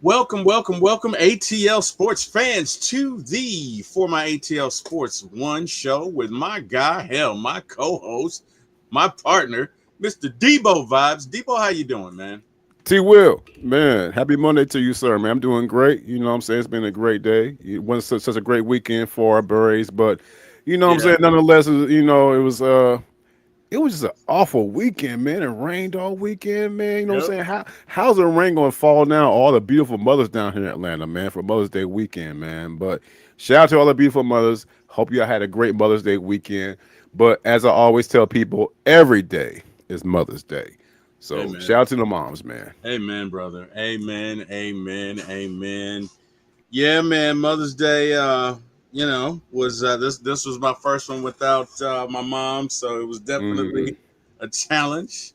Welcome, ATL Sports fans to the For My ATL Sports One show with my guy, my co-host, my partner, Mr. Deboe Vibes. Deboe, how you doing, man? T-Wil, man, happy Monday to you, sir, man. I'm doing great. You know what I'm saying? It's been a great day. It wasn't such a great weekend for our Berets, but you know what I'm Yeah, saying? Nonetheless, it was just an awful weekend, man. It rained all weekend, man. You know what yep. I'm saying? How's the rain gonna fall down all the beautiful mothers down here in Atlanta, man, for Mother's Day weekend, man. But shout out to all the beautiful mothers. Hope you all had a great Mother's Day weekend. But as I always tell people, every day is Mother's Day. So Amen. shout out to the moms, man. Amen, brother. Amen. Yeah, man. Mother's Day, was this was my first one without my mom, so it was Mm-hmm. definitely a challenge.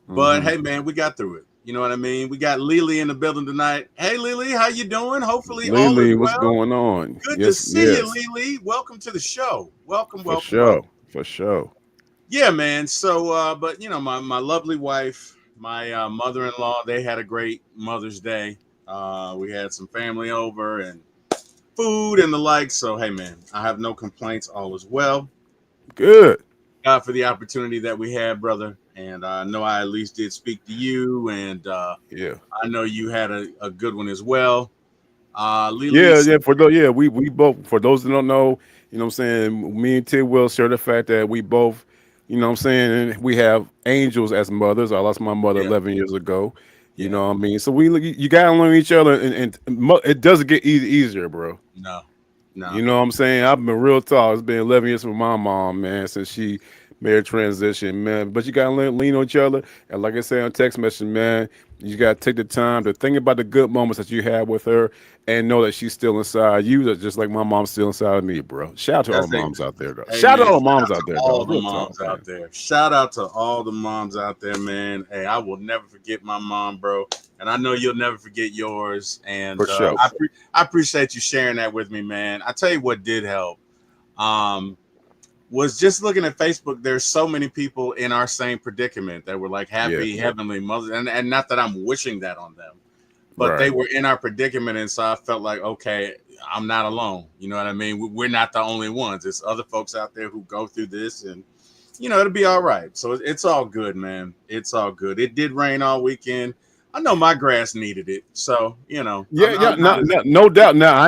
But Mm-hmm. hey, man, we got through it. You know what I mean? We got Lily in the building tonight. Hey, Lily, how you doing? Hopefully, all is Lily, what's well. going on? Good to Yes, see you, yes, Lily. Welcome to the show. Welcome, for welcome, sure, welcome. for sure. Yeah, man. So, but my lovely wife, my mother-in-law, they had a great Mother's Day. We had some family over and food and the like. So, hey, man, I have no complaints. All is well. Good. God for the opportunity that we had, brother. And I know I at least did speak to you, and Yeah, I know you had a good one as well. Lily, yeah. For those, yeah, we both. For those that don't know, you know, what I'm saying, me and Tid will share the fact that we both, you know, what I'm saying, we have angels as mothers. I lost my mother yeah, 11 years ago. You yeah, know what I mean? So you gotta learn each other, and it doesn't get easier, bro. no, no, You know what I'm saying? I've been real tall. It's been 11 years for my mom, man, since she made a transition, man. But you got to lean on each other. And like I said on text message, man, you got to take the time to think about the good moments that you had with her and know that she's still inside you, that's just like my mom's still inside of me, bro. Shout out to all that's the a moms out there, though. hey, Shout out man. to all the Shout moms out out to there, all dog. the Real moms talk, out man. there. Shout out to all the moms out there, man. Hey, I will never forget my mom, bro, and I know you'll never forget yours. And For sure. I appreciate you sharing that with me, man. I tell you what did help. Um, was just looking at Facebook. There's so many people in our same predicament that were like Yeah, happy heavenly mothers, and not that I'm wishing that on them, but they right. were in our predicament, and so I felt like, okay, I'm not alone. You know what I mean? We're not the only ones. There's other folks out there who go through this, and it'll be all right. So it's all good, man. It's all good. It did rain all weekend. I know my grass needed it, so Yeah, yeah, I'm not as no doubt. Now,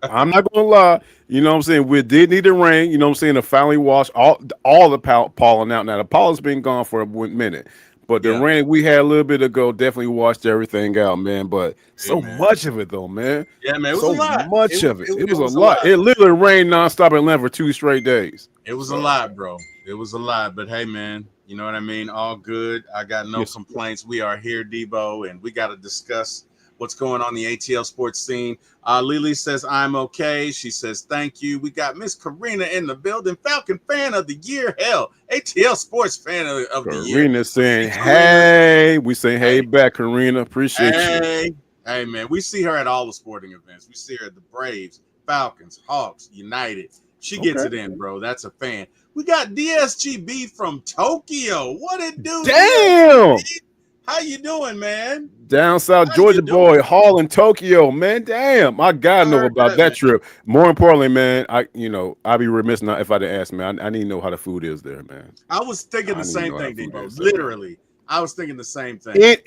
I'm not gonna lie. You know what I'm saying? We did need the rain. You know what I'm saying? To finally wash all the pollen out. Now the pollen's been gone for a minute, but the yeah. rain we had a little bit ago definitely washed everything out, man. But Hey, so man. much of it though, man. Yeah, man. It was a So lot. much of it. It It was a was a lot. lot. It literally rained nonstop in Atlanta for 2 straight days. It was a So lot, bro. It was a lot. But hey, man, you know what I mean? All good. I got no yes, complaints. We are here, Debo, and we got to discuss what's going on in the ATL sports scene. Lily says, I'm okay. She says, thank you. We got Miss Karina in the building. Falcon fan of the year. Hell, ATL sports fan of the year. Karina We see saying, Karina. "Hey," we say, "Hey Hey, back, Karina. Appreciate you." hey, hey, man. We see her at all the sporting events. We see her at the Braves, Falcons, Hawks, United. She gets Okay. it in, bro. That's a fan. We got DSGB from Tokyo. What it do, Damn. DSGB? How you doing, man? Down South How you Georgia boy, doing? Hall in Tokyo, man. Damn, I gotta I know heard about that, that man. trip. More importantly, man, I'd be remiss not if I didn't ask, man. I need to know how the food is there, man. I was thinking I the need to same know how the thing, food Debo. is there, man. Literally, I was thinking the same thing.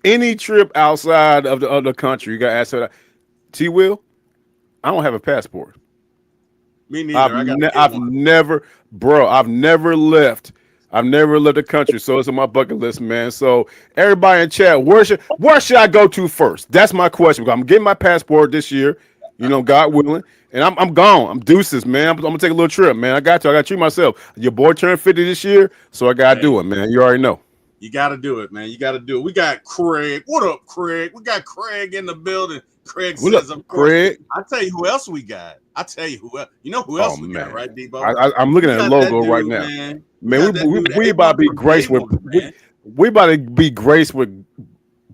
Any trip outside of the other country, you gotta ask for that. T-Will, I don't have a passport. Me neither. I got to get I've one. never, bro. I've never left. I've never left the country, so it's on my bucket list, man. So everybody in chat, where should I go to first? That's my question. I'm getting my passport this year, God willing, and I'm gone. I'm deuces, man. I'm gonna take a little trip, man. I got to. I got to treat myself. Your boy turned 50 this year, so I gotta Hey, do it, man. You already know. you got to do it, man. You got to do it. We got Craig. What up, Craig? We got Craig in the building. Craig What up, says, of course. Craig? I tell you who else we got. I tell you who else. You know who Oh else we got, man, right, Debo? I'm looking We at the got that logo right dude, now. man. We Man, got that dude, we about to A1 be from graced Day with One, man. we about to be graced with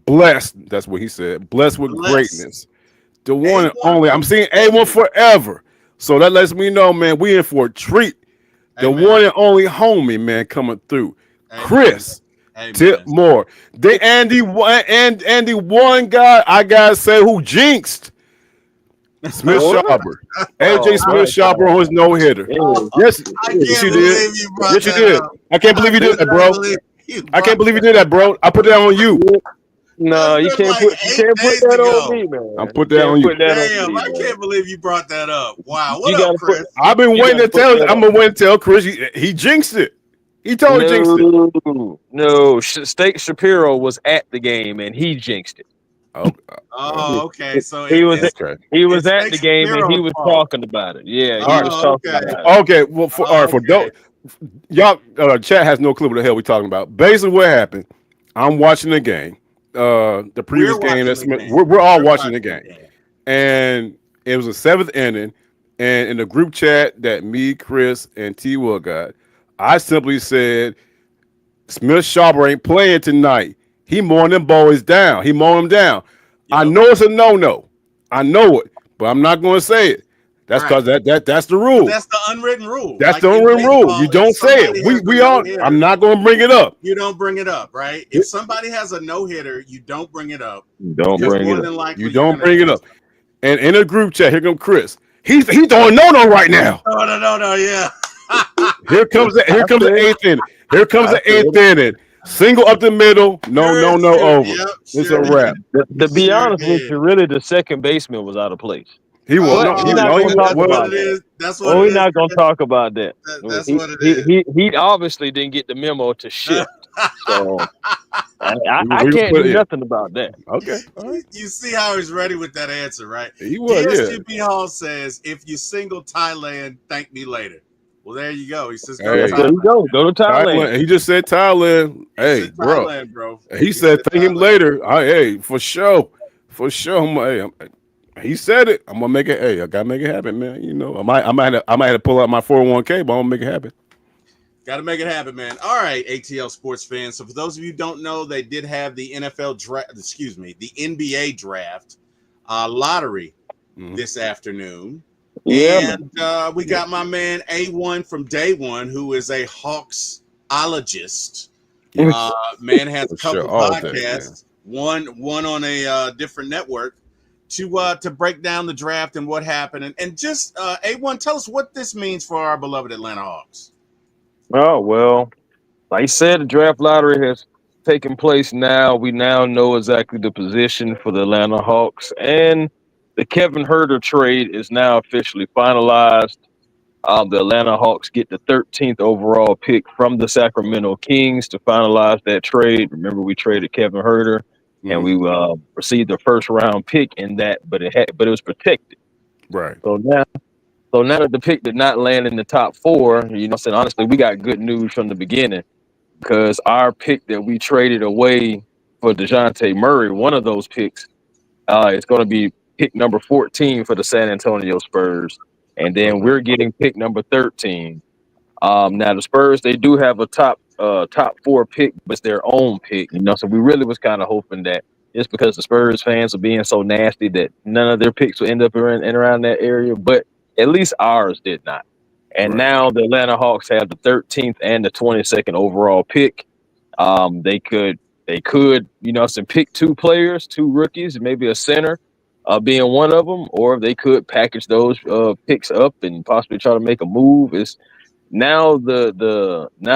blessed. That's what he said. Blessed with Bless. greatness. The one and A1 only. I'm from seeing A1 David. forever. So that lets me know, man, we in for a treat. The Amen. one and only homie, man, coming through. Amen. Chris. Hey Tip man. more. They Andy one guy I gotta say who jinxed Smith What? Sharper. AJ Oh Smith my Sharper God. on his no hitter. Yes, I yes, can't you did. believe you brought Yes, you that did. up. I can't believe I you did that, cannot bro. believe you I can't brought believe you that did that, up. bro. I put that on you. No, That's you been can't like put eight days that on ago. me, I'm man. You put that on can't you. put that on Damn, me, I man. can't believe you brought that up. Wow. What You up, gotta put Chris? I've been you waiting gotta to put tell. that I'm on. gonna wait and tell Chris he jinxed it. He totally jinxed it. No. Steak Shapiro was at the game and he jinxed it. Oh, Oh, okay. So He was okay. he was it's at Snake the game and he Shapiro's was fault. talking about it. Yeah, he All right. was Oh, talking okay. about it. Okay. Well, all right. Oh, For okay. y'all, chat has no clue what the hell we talking about. Basically, what happened? I'm watching the game. The We're previous game. watching the game. We're all We're watching the watching the game, game. and it was a seventh inning. And in the group chat that me, Chris, and T-Wil got, I simply said Smith Sharper ain't playing tonight. He mowing them boys down. He mowing them down. I Yep. know it's a no-no. I know it, but I'm not going to say it. That's Right. because that's the Because rule. that's the unwritten rule. That's Like the in only rule. baseball, You if don't say it. somebody has a We no all. I'm hitter, not going to bring it up. you don't bring it up, right? If somebody has a no hitter, you don't bring it up Don't because Yep. bring it more up. than You likely you're don't going to bring it get up. And in a group chat, here comes Chris. He's throwing no right now. no, no, no, no, yeah. Here I comes the said eighth inning. Here comes I the said eighth inning. Single up the middle. No, Sure, no, no. sure, Over. yep, It's a sure did. wrap. to be Sure honest with did. you, really the second baseman was out of place. He was But no. we're Oh, not No. gonna He talk that's what about it was. that. is. That's what Well, it we're is, not gonna Chris. talk about that. That's He what it he is. he, he obviously didn't get the memo to shift. So I We gonna can't put do it in. nothing about that. Okay. All right. You see how he's ready with that answer, right? He was. Yeah. DSGP Hall says, if you single Thailand, thank me later. Well, there you go. He says, go to Yeah, Hey, there Thailand. you go. Go to Thailand. Thailand. He just said Thailand. He Hey, said bro. Thailand, bro. He He said said thank him Thailand. later. Hey, for sure. For sure. He said it. I'm gonna make it. Hey, I gotta make it happen, man. You know, I might have to pull out my 401k, but I'm gonna make it happen. Got to make it happen, man. All right, ATL Sports fans. So for those of you who don't know, they did have the NFL draft, excuse me, the NBA draft lottery this afternoon. Yeah, man. And we got my man A1 from Day One, who is a Hawksologist. Yeah, Man has a for sure. couple All day, man. podcasts, one on a different network to break down the draft and what happened. And just A1, tell us what this means for our beloved Atlanta Hawks. Oh well, like you said, the draft lottery has taken place now. We now know exactly the position for the Atlanta Hawks, and the Kevin Herter trade is now officially finalized. The Atlanta Hawks get the 13th overall pick from the Sacramento Kings to finalize that trade. Remember, we traded Kevin Herter, and we received the first round pick in that, but it was protected. Right. So now that the pick did not land in the top four, saying honestly, we got good news from the beginning because our pick that we traded away for DeJounte Murray, one of those picks, is going to be pick number 14 for the San Antonio Spurs. And then we're getting pick number 13. Now the Spurs, they do have a top four pick, but it's their own pick, So we really was kind of hoping that just because the Spurs fans are being so nasty that none of their picks will end up around that area, but at least ours did not. And Right. now the Atlanta Hawks have the 13th and the 22nd overall pick. They could, some pick two players, two rookies, maybe a center, being one of them, or they could package those picks up and possibly try to make a move. It's now now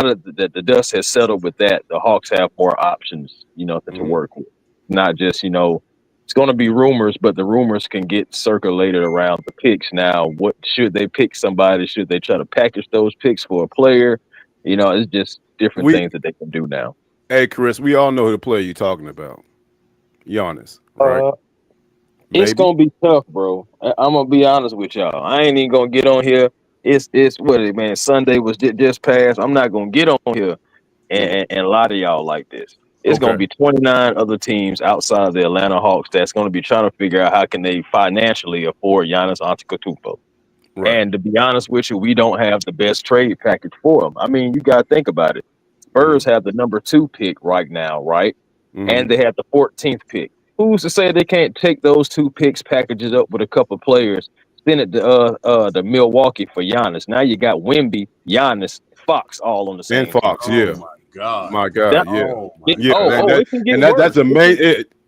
that the dust has settled with that, the Hawks have more options, to work with. Not just, it's going to be rumors, but the rumors can get circulated around the picks. Now, what should they pick somebody? Should they try to package those picks for a player? It's just different We things that they can do now. Hey Chris, we all know who the player you're talking about. Giannis, right? It's Maybe. gonna be tough, bro. I'm gonna be honest with y'all. I ain't even gonna get on here. It's what it, man. Sunday was just past. I'm not gonna get on here and lie to y'all like this. It's Okay. gonna be 29 other teams outside of the Atlanta Hawks that's gonna be trying to figure out how can they financially afford Giannis Antetokounmpo. Right. And to be honest with you, we don't have the best trade package for him. I mean, you gotta think about it. Spurs have the number 2 pick right now, right? And they have the 14th pick. Who's to say they can't take those 2 picks, package it up with a couple players, send it to Milwaukee for Giannis? Now you got Wemby, Giannis, Fox all on the And same team. Fox, Oh yeah. my God. My God, That, yeah, Oh my yeah. God. it can get That's worse. the main.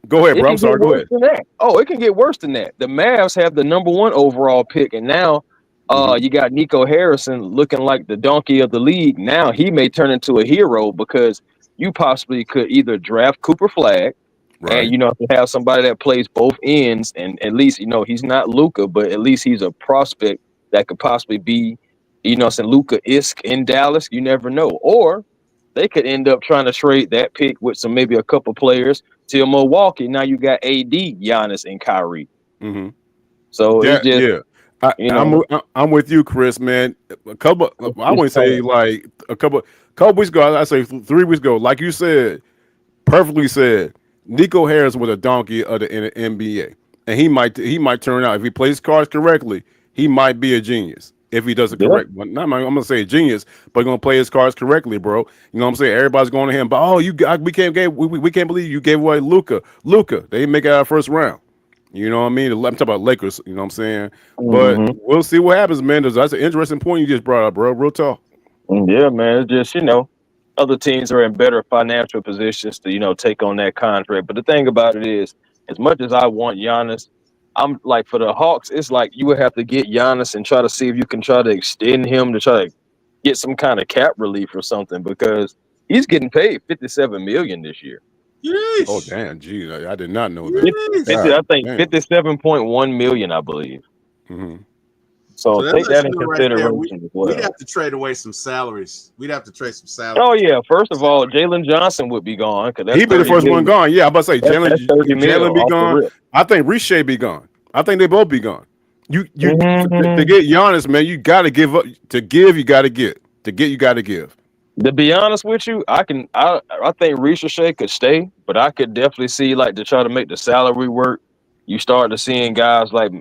Go ahead, It bro. I'm can sorry. get Go worse ahead. than that. Oh, it can get worse than that. The Mavs have the number 1 overall pick, and now Mhm. you got Nico Harrison looking like the donkey of the league. Now he may turn into a hero because you possibly could either draft Cooper Flag, and Right. to have somebody that plays both ends, and at least he's not Luka, but at least he's a prospect that could possibly be, saying Luka-esque in Dallas. You never know, or they could end up trying to trade that pick with maybe a couple players to Milwaukee. Now you got AD, Giannis, and Kyrie. Mhm. So it's That just yeah. I'm with you, Chris. Man, a couple. I it's wouldn't say tough. like a couple weeks ago. I say 3 weeks ago. Like you said, perfectly said. Nico Harris was a donkey of the NBA, and he might turn out if he plays cards correctly. He might be a genius if he does it Yeah. correct. Well, not, I'm gonna say a genius, but he's gonna play his cards correctly, bro. You know what I'm saying? Everybody's going to him, but we can't believe you gave away Luca. They didn't make it out of first round. You know what I mean? I'm talking about Lakers. You know what I'm saying? But hmm we'll see what happens, man. That's an interesting point you just brought up, bro. Real talk. Yeah, man. It's just other teams are in better financial positions to take on that contract. But the thing about it is, as much as I want Giannis, I'm like for the Hawks, it's like you would have to get Giannis and try to see if you can try to extend him to try to get some kind of cap relief or something because he's getting paid $57 million this year. Oh Yeesh. damn, gee, I did not know that. 50, Yeesh. 50 God I think damn. 57.1 million, I believe. Hmm. So So that take lets that you in know right there. consideration as We'd well. have to trade away some salaries. We'd have to trade some Oh salaries. yeah, first of all, Jalen Johnson would be gone because that's He be the 30 first one million. gone. Yeah, I'm about to say That's 30 mil Jalen be off the gone. rip. I think Riche be gone. I think they both be gone. To Mhm. get Giannis, man, you got to give up. To give, you got to get. To get, you got to give. To be honest with you, I think Ricochet could stay, but I could definitely see like to try to make the salary work. You start to seeing guys like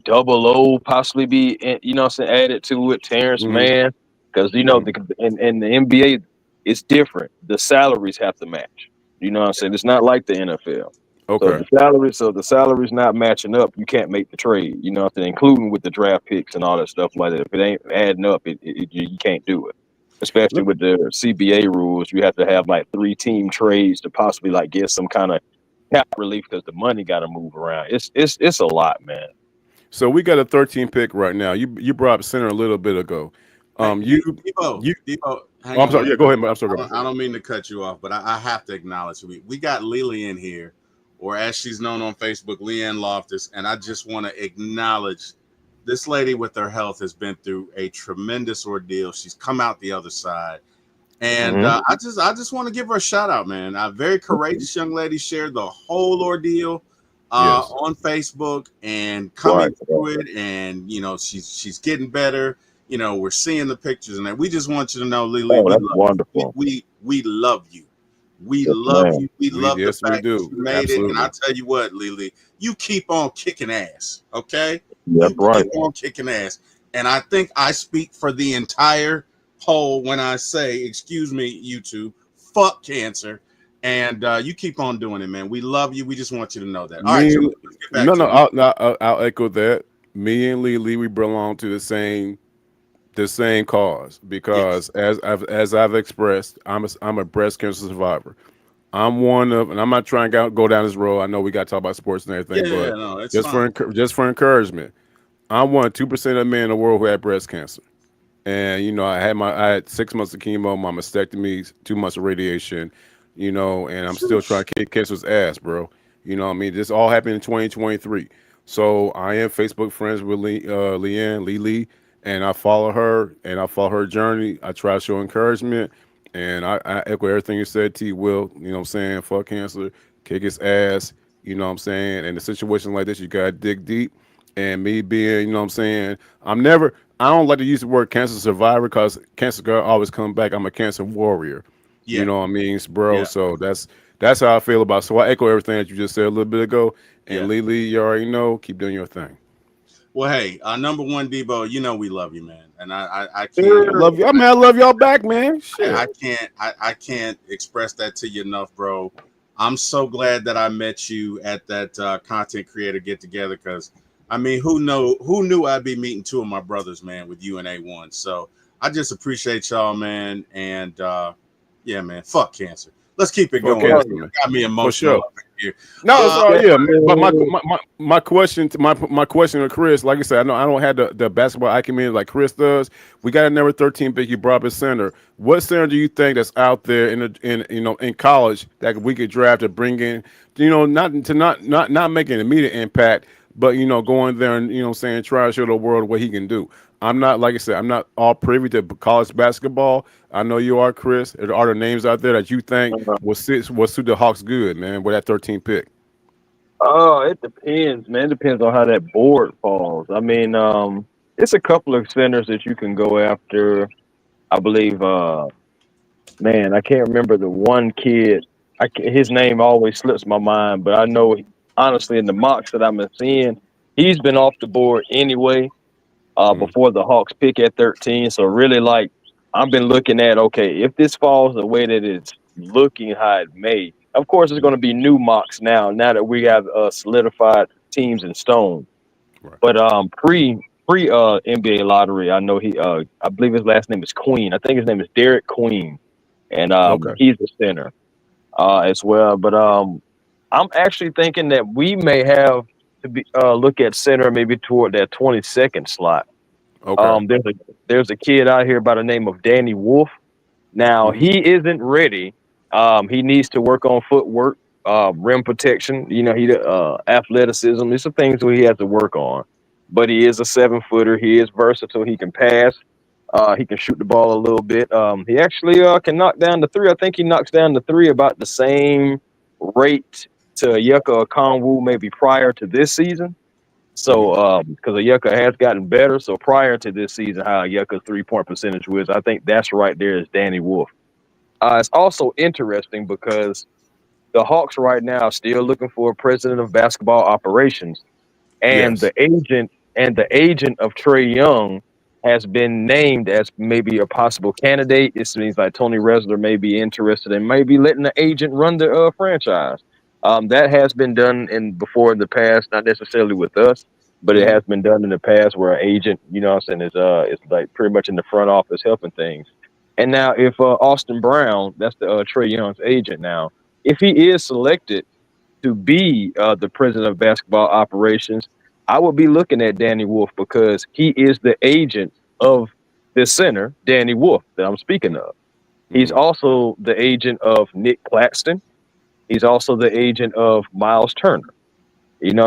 Double O possibly be added to it. Terrence Hmm. Mann, because Hmm. in the NBA it's different. The salaries have to match. You know what I'm saying? It's not like the NFL. So Okay. the salary's not matching up. You can't make the trade. You know what I'm saying? Including with the draft picks and all that stuff like that. If it ain't adding up, you can't do it, especially Let- with the CBA rules. You have to have like 3-team trades to possibly like get some kind of cap relief because the money got to move around. It's a lot, man. So we got a 13 pick right now. You brought up center a little bit ago. Hey, You Debo, you. Debo, Oh, hang I'm on sorry. one Yeah, go second. ahead. I'm sorry. Go ahead. I don't mean to cut you off, but I have to acknowledge we got Lily in here, or as she's known on Facebook, Leanne Loftus, and I just want to acknowledge this lady with her health has been through a tremendous ordeal. She's come out the other side, and Mm-hmm. I just want to give her a shout out, man. A very courageous young lady shared the whole ordeal Yes. on Facebook and Right. coming through it, and she's getting better. We're seeing the pictures, and that we just want you to know, Lily, Oh, we that's love you. wonderful. We love you. We Yes, love man. you. We love the Yes, we fact that do. you made it. And I Absolutely. tell you what, Lily, you keep on kicking ass. Okay, Yep, you right. keep on kicking ass. And I think I speak for the entire whole when I say, excuse me, YouTube, fuck cancer. And you keep on doing it, man. We love you. We just want you to know that. All right, Me, Joe, let's get back no, to no. it. I'll echo that. Me and Lily, we belong to the same cause Yes. because as I've expressed, I'm a breast cancer survivor. I'm one of, and I'm not trying to go down this road. I know we got to talk about sports and Yeah, everything, yeah, yeah, but no, it's just fine. for encouragement, I'm one of 2% of men in the world who had breast cancer. And I had 6 months of chemo, my mastectomy, 2 months of radiation, and I'm still trying to kick cancer's ass, bro. You know what I mean? This all happened in 2023. So I am Facebook friends with Leanne, Lee, and I follow her journey. I try to show encouragement, and I echo everything you said, T-Will. You know what I'm saying? Fuck cancer, kick his ass. You know what I'm saying? And in a situation like this, you gotta dig deep. And me being, you know what I'm saying, I don't like to use the word cancer survivor because cancer girl always come back. I'm a cancer warrior. You Yeah, know what I mean, bro? yeah, So that's how I feel about it. So I echo everything that you just said a little bit ago. And yeah. Lily, you already know, keep doing your thing. Well, hey, number one, Debo, we love you, man. And I can't. I love you. I mean, I love y'all back, man. I Shit. can't I can't express that to you enough, bro. I'm so glad that I met you at that content creator get together because I mean, who knew I'd be meeting two of my brothers, man, with you and A1. So I just appreciate y'all, man, and Yeah, man. Fuck cancer. Let's keep it Fuck going. cancer, You man. got me For emotional sure. over here. No, it's all Yeah, yeah. But my question to my question to Chris, like I said, I know I don't have the basketball acumen like Chris does. We got a number 13 pick. You brought up a center. What center do you think that's out there in college that we could draft to bring in? Not making an immediate impact, but going there and saying try to show the world what he can do. I'm not, like I said, I'm not all privy to college basketball. I know you are, Chris. Are there names out there that you think will suit the Hawks good, man, with that 13 pick? oh, it depends, man. It depends on how that board falls. I mean, it's a couple of centers that you can go after. I believe, man, I can't remember the one kid. His name always slips my mind, but I know honestly in the mocks that I'm seeing, he's been off the board anyway. Mm, Before the Hawks pick at 13. So really, like I've been looking at, okay, if this falls the way that it's looking how it may, of course it's going to be new mocks now. Now that we have solidified teams in stone, right. but pre NBA lottery, I know I believe his last name is Queen. I think his name is Derek Queen, and Okay. he's a center as well. But I'm actually thinking that we may have to be look at center maybe toward that 22nd slot. Okay. There's a kid out here by the name of Danny Wolf. Now Hmm. he isn't ready. He needs to work on footwork, rim protection. He athleticism. These are things that he has to work on. But he is a 7-footer. He is versatile. He can pass. He can shoot the ball a little bit. He actually can knock down the three. I think he knocks down the three about the same rate to Yucca Okongwu maybe prior to this season. Hmm. So, because Yucca has gotten better. So prior to this season, how Yucca's 3-point percentage was, I think that's right there is Danny Wolf. It's also interesting because the Hawks right now are still looking for a president of basketball operations, and Yes. the agent of Trey Young has been named as maybe a possible candidate. It seems like Tony Resler may be interested in maybe letting the agent run the franchise. That has been done before in the past, not necessarily with us, but it Hmm. has been done in the past where an agent, what I'm saying, is like pretty much in the front office helping things. And now, if Austin Brown, that's the Trey Young's agent now, if he is selected to be the president of basketball operations, I would be looking at Danny Wolf because he is the agent of the center, Danny Wolf, that I'm speaking of. He's Hmm. also the agent of Nick Claxton. He's also the agent of Miles Turner.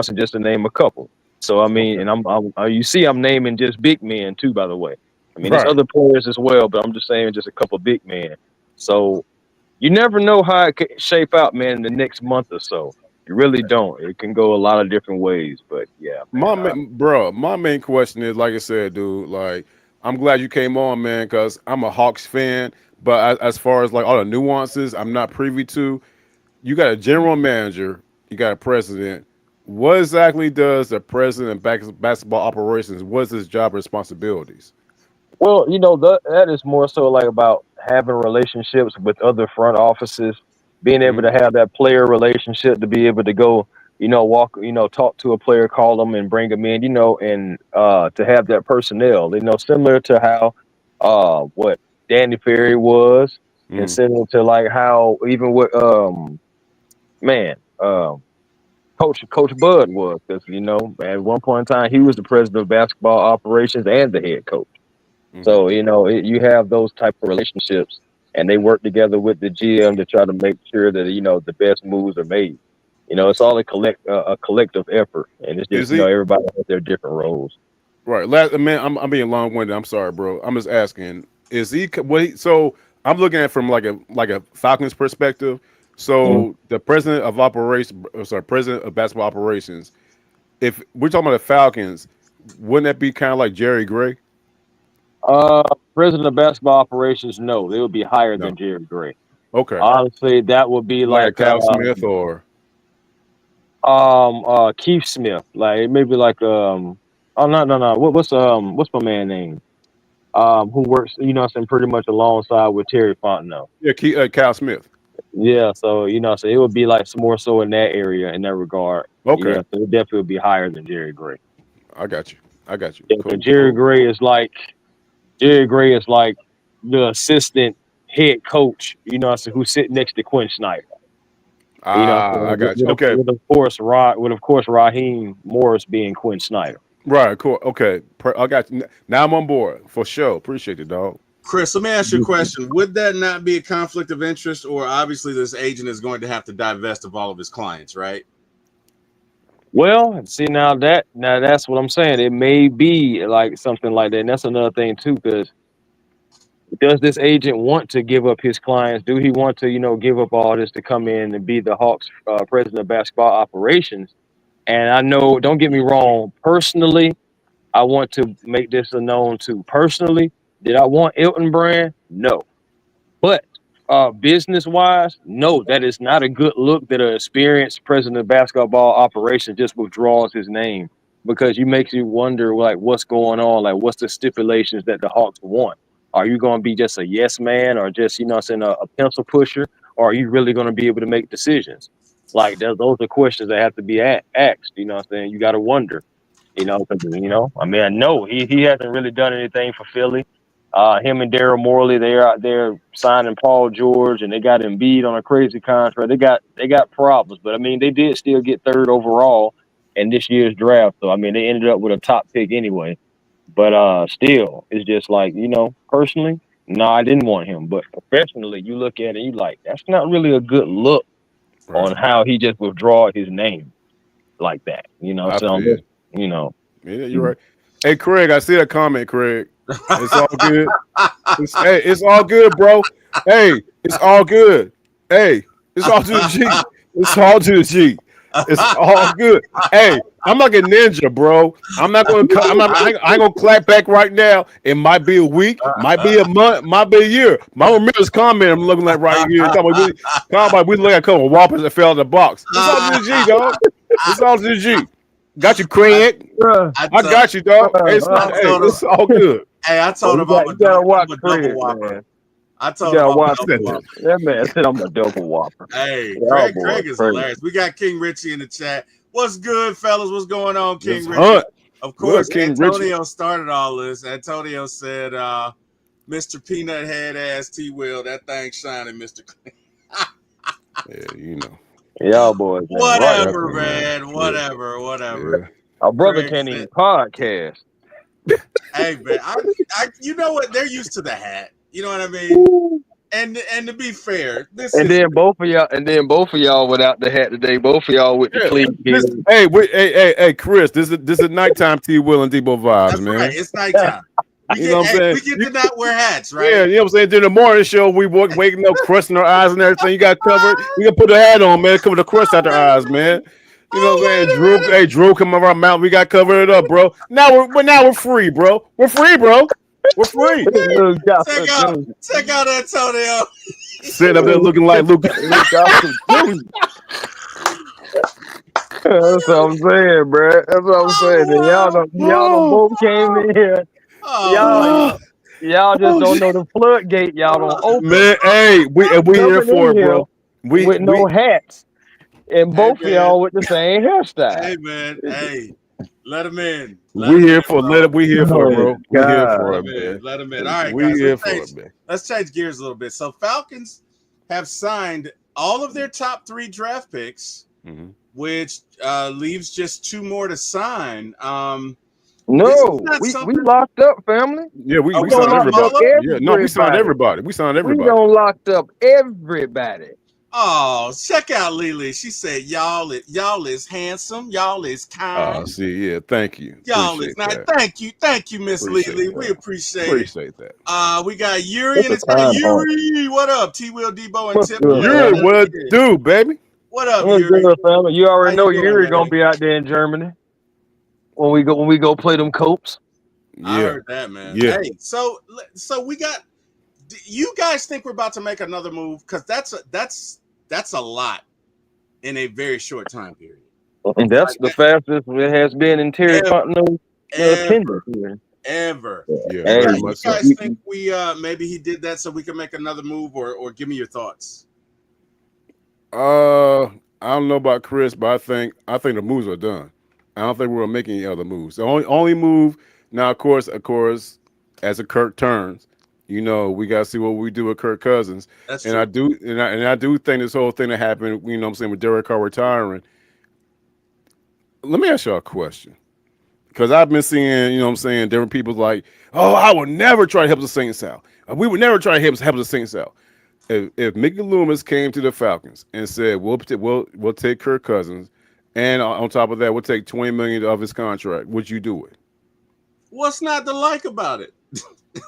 So just to name a couple. So I mean, Okay. and you see, I'm naming just big men too. By the way, I mean there's Right. other players as well, but I'm just saying just a couple big men. So you never know how it could shape out, man, in the next month or so. You really don't. It can go a lot of different ways, but yeah, man. My main question is, like I said, dude, like I'm glad you came on, man, because I'm a Hawks fan. But as far as like all the nuances, I'm not privy to. You got a general manager, you got a president. What exactly does the president of basketball operations? What's his job responsibilities? Well, that is more so like about having relationships with other front offices, being able Hmm. to have that player relationship to be able to go, walk, talk to a player, call them and bring them in, and to have that personnel, similar to how what Danny Ferry was, and Hmm. similar to like how even what man Coach Bud was, because at one point in time he was the president of basketball operations and the head coach. Hmm. So you have those type of relationships, and they work together with the GM to try to make sure that the best moves are made. It's all a collective effort, and it's Is just he everybody has their different roles. right? Last man, I'm being long winded. I'm sorry, bro. I'm just asking. Is he what? So I'm looking at it from like a Falcons perspective. Mhm. So the president of operations, sorry, president of basketball operations. If we're talking about the Falcons, wouldn't that be kind of like Jerry Gray? Uh, President of basketball operations, no, they would be higher No. than Jerry Gray. Okay. Honestly, that would be Like a like Cal Smith or Keith Smith, like maybe like oh no, what's my man name who works what I'm saying pretty much alongside with Terry Fontenot. yeah, Cal Smith. Yeah, so so it would be like some more so in that area in that regard. Okay. So it definitely would be higher than Jerry Gray. I got you. I got you. Yeah, 'cause Cool. Cool. Jerry Gray is like the assistant head coach, you know, so who's sitting next to Quinn Snyder. You know, I got you. Okay. With of course Raheem Morris being Quinn Snyder. Right, cool. Okay. I got you. Now I'm on board for sure. Appreciate it, dog. Chris, let me ask you a question. Would that not be a conflict of interest, or obviously this agent is going to have to divest of all of his clients, right? Well, see now that's what I'm saying. It may be like something like that, and that's another thing too, because does this agent want to give up his clients? Do he want to, you know, give up all this to come in and be the Hawks president of basketball operations? And I know, don't get me wrong, personally, I want to make this known too. Personally, did I want Elton Brand? No. But business wise, no, that is not a good look that an experienced president of basketball operations just withdraws his name, because you makes you wonder like what's going on, like what's the stipulations that the Hawks want. Are you going to be just a yes man, or just, you know, saying a pencil pusher, or are you really going to be able to make decisions? Like those are questions that have to be asked. You know what I'm saying? You got to wonder. You know, 'cause, you know, I mean, I know he hasn't really done anything for Philly. Him and Daryl Morley, they're out there signing Paul George, and they got Embiid on a crazy contract. They got problems, but I mean, they did still get third overall in this year's draft. So I mean, they ended up with a top pick anyway. But still, it's just like, you know, personally, no, I didn't want him. But professionally, you look at it, you like, that's not really a good look on how he just withdrew his name like that. You know, so you know. Yeah, you're right. Hey, Craig, I see that comment, Craig. It's all good. It's all good, bro. Hey, it's all good. Hey, it's all to the G. It's all to the G. It's all good. Hey, I'm like a ninja, bro. I'm not going to. I ain't gonna clap back right now. It might be a week, might be a month, might be a year. My remember this comment I'm looking at right here. Talking about we look at a couple of whoppers that fell in the box. It's all to the G, dog. It's all to the G. Got you, Craig. I got you, dog. It's all good. Hey, I told him I'm a double whopper. I told him I'm a double whopper. That man said I'm a double whopper. Hey, Craig is hilarious. We got King Richie in the chat. What's good, fellas? What's going on, King Richie? Of course, Antonio started all this. Antonio said, Mr. Peanut Head ass T-Will, that thing shining, Mr. Yeah, you know. Y'all boys. Man. Whatever, man. Whatever. Yeah. Our brother can't even podcast. Hey, man, I you know what? They're used to the hat. You know what I mean? And to be fair, then both of y'all without the hat today. Both of y'all with the clean. Hey, Chris, this is nighttime T-Will and Deboe Vibes, That's man. Right. It's nighttime. You know what I'm saying? We get to not wear hats, right? Yeah, you know what I'm saying? During the morning show, we waking up, crusting our eyes and everything. You got covered. You can put the hat on, man. Cover the crust out their eyes, man. You know what I'm saying? Drew come over our mouth. We got covered it up, bro. Now we're free, bro. We're free, bro. We're free. Check out Antonio. Sitting up there looking like Luke. That's what I'm saying, bro. That's what I'm saying. And y'all both came in here. Y'all just don't know the floodgate. Y'all don't open. Man, hey, we here for it, bro. With no hats. And both of y'all with the same hairstyle. Hey, man. Hey, let them in. We here for it, bro. We here for it, man. Let them in. All right, guys. Let's change gears a little bit. So Falcons have signed all of their top 3 draft picks, which leaves just 2 more to sign. No, we locked up, family. Yeah, we signed everybody. Yeah, no, we signed everybody. We don't locked up everybody. Oh, check out Lily. She said, "Y'all is handsome. Y'all is kind." See, yeah, thank you. Y'all is not. Thank you, Miss Lily. We appreciate that. We got Yuri in the chat. Yuri, what up? T-Will, Deboe, and Tim. Yuri, what it do, baby? What up, Yuri? Good, family. You already know Yuri gonna be out there in Germany when we go play them Copes. Yeah. I heard that, man. Yeah. Hey, so we got. You guys think we're about to make another move? Because that's a lot in a very short time period. And that's the fastest it has been in Terry Fontenot's tenure here. Ever. Yeah. Hey, you guys think we maybe he did that so we can make another move, or give me your thoughts? I don't know about Chris, but I think the moves are done. I don't think we're gonna make any other moves. The only move now, of course, as the Kirk turns, you know, we got to see what we do with Kirk Cousins. That's And true. I do think this whole thing that happened, you know what I'm saying, with Derek Carr retiring. Let me ask y'all a question. Because I've been seeing, you know what I'm saying, different people like, oh, I would never try to help the Saints out. We would never try to help the Saints out. If Mickey Loomis came to the Falcons and said, we'll take Kirk Cousins, and on top of that, we'll take $20 million of his contract, would you do it? What's not to like about it?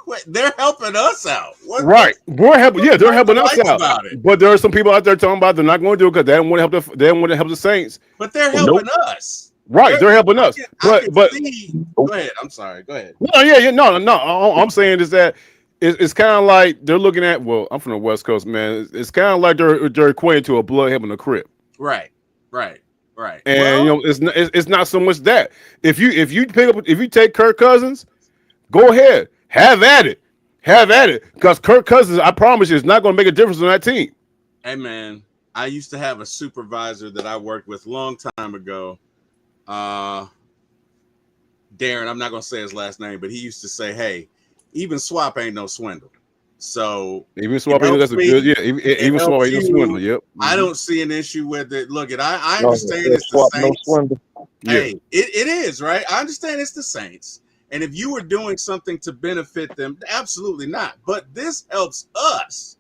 Wait, they're helping us out. Right. We're helping. Yeah, they're helping us out. About it? But there are some people out there talking about they're not going to do it because they don't want to help they don't want to help the Saints. But they're helping us. Right, they're helping us. Go ahead. I'm sorry. Go ahead. No. All I'm saying is that it's kind of like they're looking at. Well, I'm from the West Coast, man. It's kind of like they're equating to a blood having a crib. Right. And you know, it's not so much that if you take Kirk Cousins, go ahead, have at it, because Kirk Cousins, I promise you, is not going to make a difference on that team. Hey man, I used to have a supervisor that I worked with a long time ago. Darren, I'm not gonna say his last name, but he used to say, "Hey, even swap ain't no swindle." So even swap ain't that's a good, yeah. Even swap ain't no swindle. Yep. I don't see an issue with it. Look, I understand it's the Saints. Hey, it is right. I understand it's the Saints, and if you were doing something to benefit them, absolutely not. But this helps us.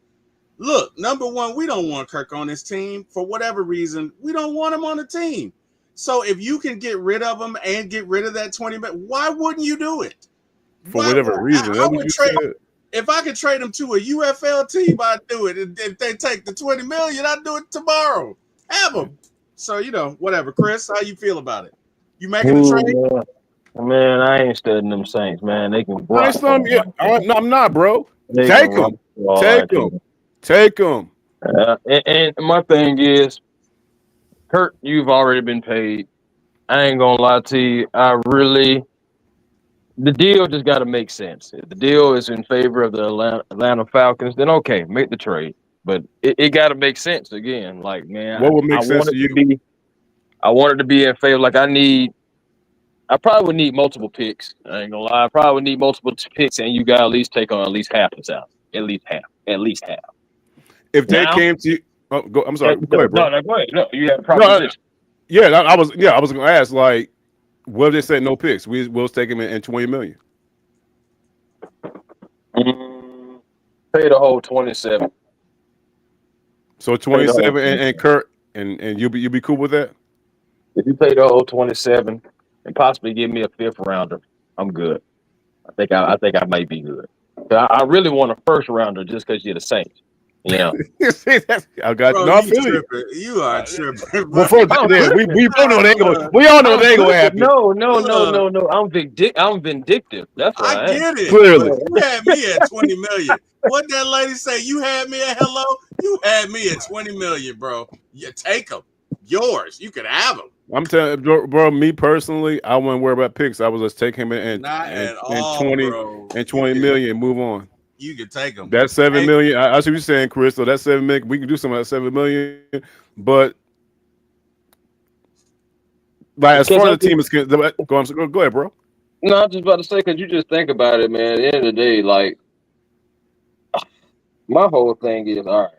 Look, number one, we don't want Kirk on this team for whatever reason. We don't want him on the team. So if you can get rid of him and get rid of that 20 million, why wouldn't you do it? For whatever reason. If I could trade him to a UFL team, I'd do it. If they take the 20 million, I'd do it tomorrow. Have them. So, you know, whatever. Chris, how you feel about it? You making a trade? Man, I ain't studying them Saints, man. They can block. I'm not, bro. Take them. And my thing is, Kurt, you've already been paid. I ain't gonna lie to you. The deal just got to make sense. If the deal is in favor of the Atlanta Falcons, then okay, make the trade. But it got to make sense again. Like, man, what would make sense to you? I want it to be in favor. Like, I probably would need multiple picks. I ain't gonna lie. I probably would need multiple picks, and you got to at least take on at least half this out. At least half. If they came to you. Oh, I'm sorry. Go ahead, bro. No, go ahead. No, you have a proposition. I was going to ask, like, what if they said no picks? We'll take him in 20 million. Pay the whole 27. So 27 and Kurt, and you'll be cool with that? If you pay the whole 27 and possibly give me a fifth rounder, I'm good. I think I might be good. I really want a first rounder just because you're the Saints. Yeah, I got bro, no. I feel you. You are tripping. Before that, we all know they go. We all know they go happen. No. I'm vindictive. That's what I get it. Clearly, you had me at 20 million. What that lady say? You had me at hello. You had me at 20 million, bro. You take them. Yours. You could have them. I'm telling you, bro. Me personally, I wouldn't worry about picks. I would just take him and 20 million. Move on. You could take them. That's 7 million. I see what you're saying, Chris. So that's 7 million. We can do something at 7 million. But like as far as the team is concerned, go ahead, bro. No, I'm just about to say, because you just think about it, man. At the end of the day, like, my whole thing is, all right.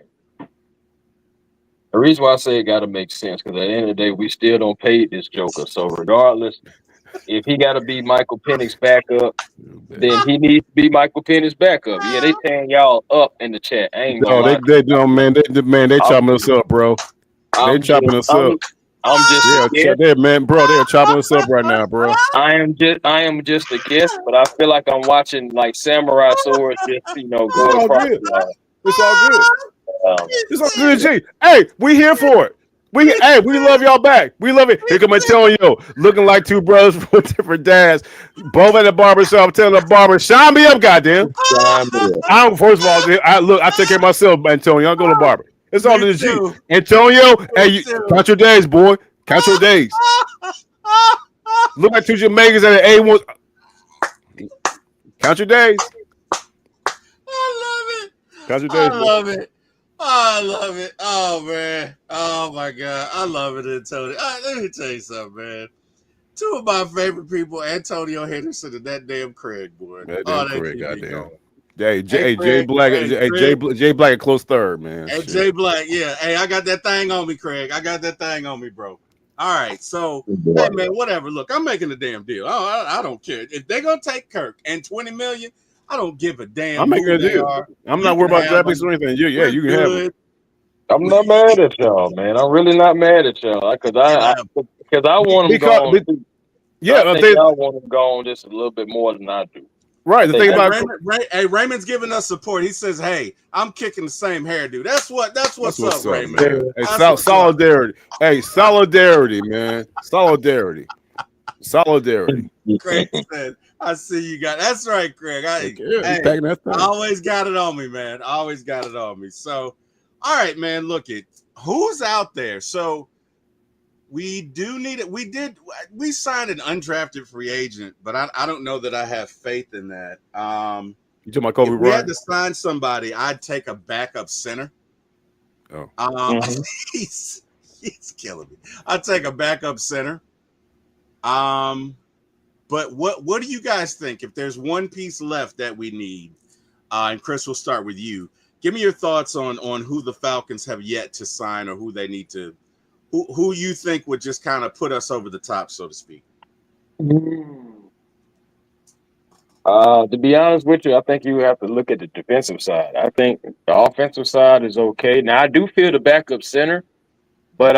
The reason why I say it got to make sense, because at the end of the day, we still don't pay this joker. So regardless, if he got to be Michael Penix's backup, then he needs to be Michael Penix's backup. Yeah, they tearing y'all up in the chat. I ain't gonna lie. They chopping us up, bro. They chopping us up. I'm just bro. They are chopping us up right now, bro. I am just a guest, but I feel like I'm watching like samurai swords just go across. It's all good. It's all good, G. Hey, we here for it. We love y'all back. We love it. Here come Antonio, looking like two brothers with different dads. Both at the barbershop, telling the barber, shine me up, goddamn. First of all, I take care of myself, Antonio. I'll go to the barber. It's all in the G. Antonio, hey, count your days, boy. Count your days. Look like two Jamaicans at an A1. Count your days. I love it. Count your days. I love it. Oh, man. Oh, my God. I love it, Antonio. Let me tell you something, man. Two of my favorite people, Antonio Henderson and that damn Craig, boy. That damn Craig, goddamn. Jay Black, Jay Black, a close third, man. Hey, Shit. Jay Black, yeah. Hey, I got that thing on me, Craig. I got that thing on me, bro. All right, so hey, man, whatever. Look, I'm making a damn deal. I don't care if they're gonna take Kirk and 20 million. I don't give a damn I'm making who a they deal. are. I'm You not worried can about have draft picks them. or anything. Yeah, We're you can have them. good. I'm not mad at y'all, man. I'm really not mad at y'all because I want them Because, gone too. yeah, I think y'all want them gone just a little bit more than I do. right. The thing Hey, about Raymond's giving us support. He says, "Hey, I'm kicking the same hairdo." That's what's up, Raymond. man. Hey, That's what's solidarity. Hey, solidarity, man. Solidarity. Craig said, "I see you got." That's right, Craig. He's packing that thing. I always got it on me, man. I always got it on me. So, all right, man. Look at who's out there. So we do need it. We signed an undrafted free agent, but I don't know that I have faith in that. You talking about Kobe If we had Bryant? to sign somebody, I'd take a backup center. Oh, He's killing me. I'd take a backup center. But what do you guys think? If there's one piece left that we need, and Chris, we'll start with you. Give me your thoughts on who the Falcons have yet to sign, or who they need to, who you think would just kind of put us over the top, so to speak. To be honest with you, I think you have to look at the defensive side. I think the offensive side is okay. Now, I do feel the backup center, but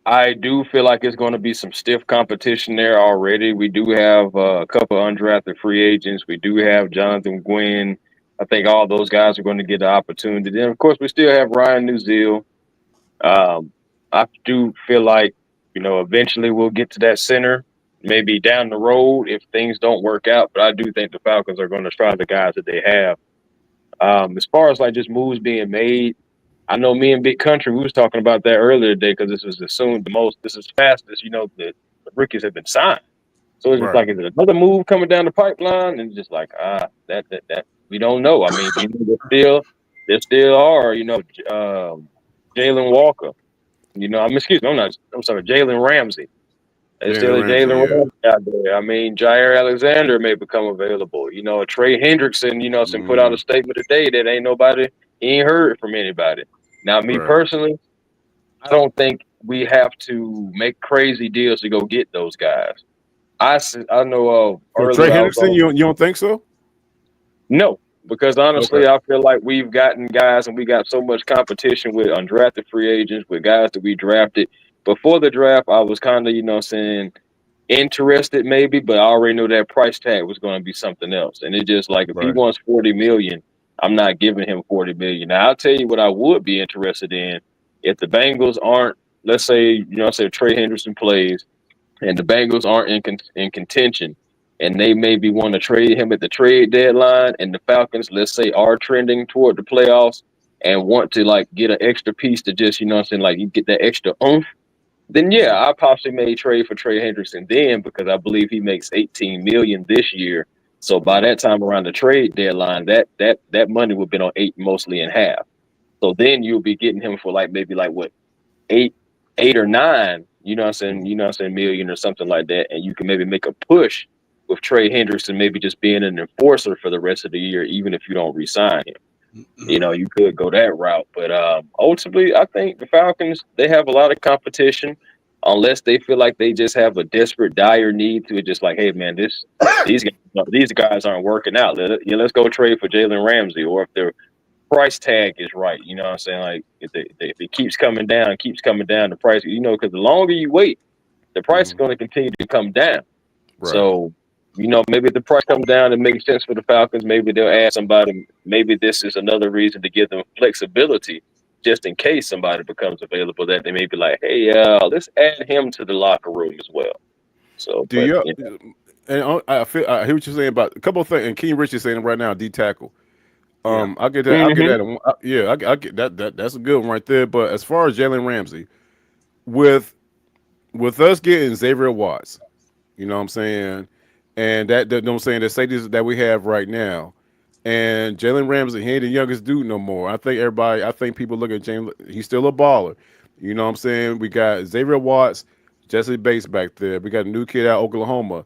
I do feel like it's going to be some stiff competition there already. We do have a couple undrafted free agents. We do have Jonathan Gwynn. I think all those guys are going to get the opportunity. Then, of course, we still have Ryan Newziel. I do feel like, eventually we'll get to that center, maybe down the road if things don't work out. But I do think the Falcons are going to try the guys that they have. As far as like just moves being made, I know me and Big Country, we was talking about that earlier today because this was assumed this is fastest, the rookies have been signed. So it's just like, is it another move coming down the pipeline? And just like, that we don't know. I mean, there still are, Jalen Walker. I'm sorry, Jalen Ramsey. There's still a Jalen Ramsey out there. I mean, Jair Alexander may become available. Trey Hendrickson, put out a statement today that he ain't heard from anybody. Now, me personally, I don't think we have to make crazy deals to go get those guys. I know Trey Hendrickson, you don't think so? No, because honestly, I feel like we've gotten guys and we got so much competition with undrafted free agents, with guys that we drafted. Before the draft, I was kind of, interested maybe, but I already knew that price tag was going to be something else. And it just like, if he wants 40 million, I'm not giving him 40 million. Now, I'll tell you what I would be interested in. If the Bengals aren't, let's say, say Trey Henderson plays and the Bengals aren't in contention, and they maybe want to trade him at the trade deadline, and the Falcons, let's say, are trending toward the playoffs and want to like get an extra piece to just, like you get that extra oomph, then yeah, I possibly may trade for Trey Hendrickson then, because I believe he makes 18 million this year. So by that time around the trade deadline, that money would have been on mostly in half. So then you'll be getting him for maybe what, eight or nine, million or something like that. And you can maybe make a push with Trey Hendrickson, maybe just being an enforcer for the rest of the year, even if you don't re-sign him. You could go that route. But ultimately, I think the Falcons, they have a lot of competition, unless they feel like they just have a desperate, dire need to just like, hey, man, these guys aren't working out. Let's go trade for Jalen Ramsey. Or if their price tag is right, you know what I'm saying? Like, if it keeps coming down, the price, because the longer you wait, the price is going to continue to come down. So, maybe if the price comes down, it makes sense for the Falcons. Maybe they'll add somebody. Maybe this is another reason to give them flexibility, just in case somebody becomes available, that they may be like, hey, let's add him to the locker room as well. So, and I hear what you're saying about a couple of things. And King Rich is saying it right now, D tackle. I get that. I get that. I get that. That's a good one right there. But as far as Jalen Ramsey, with us getting Xavier Watts, you know what I'm saying, and that you know what I'm saying, the safeties that we have right now, and Jalen Ramsey, he ain't the youngest dude no more. I think people look at Jalen, he's still a baller. You know what I'm saying? We got Xavier Watts, Jesse Bates back there. We got a new kid out of Oklahoma.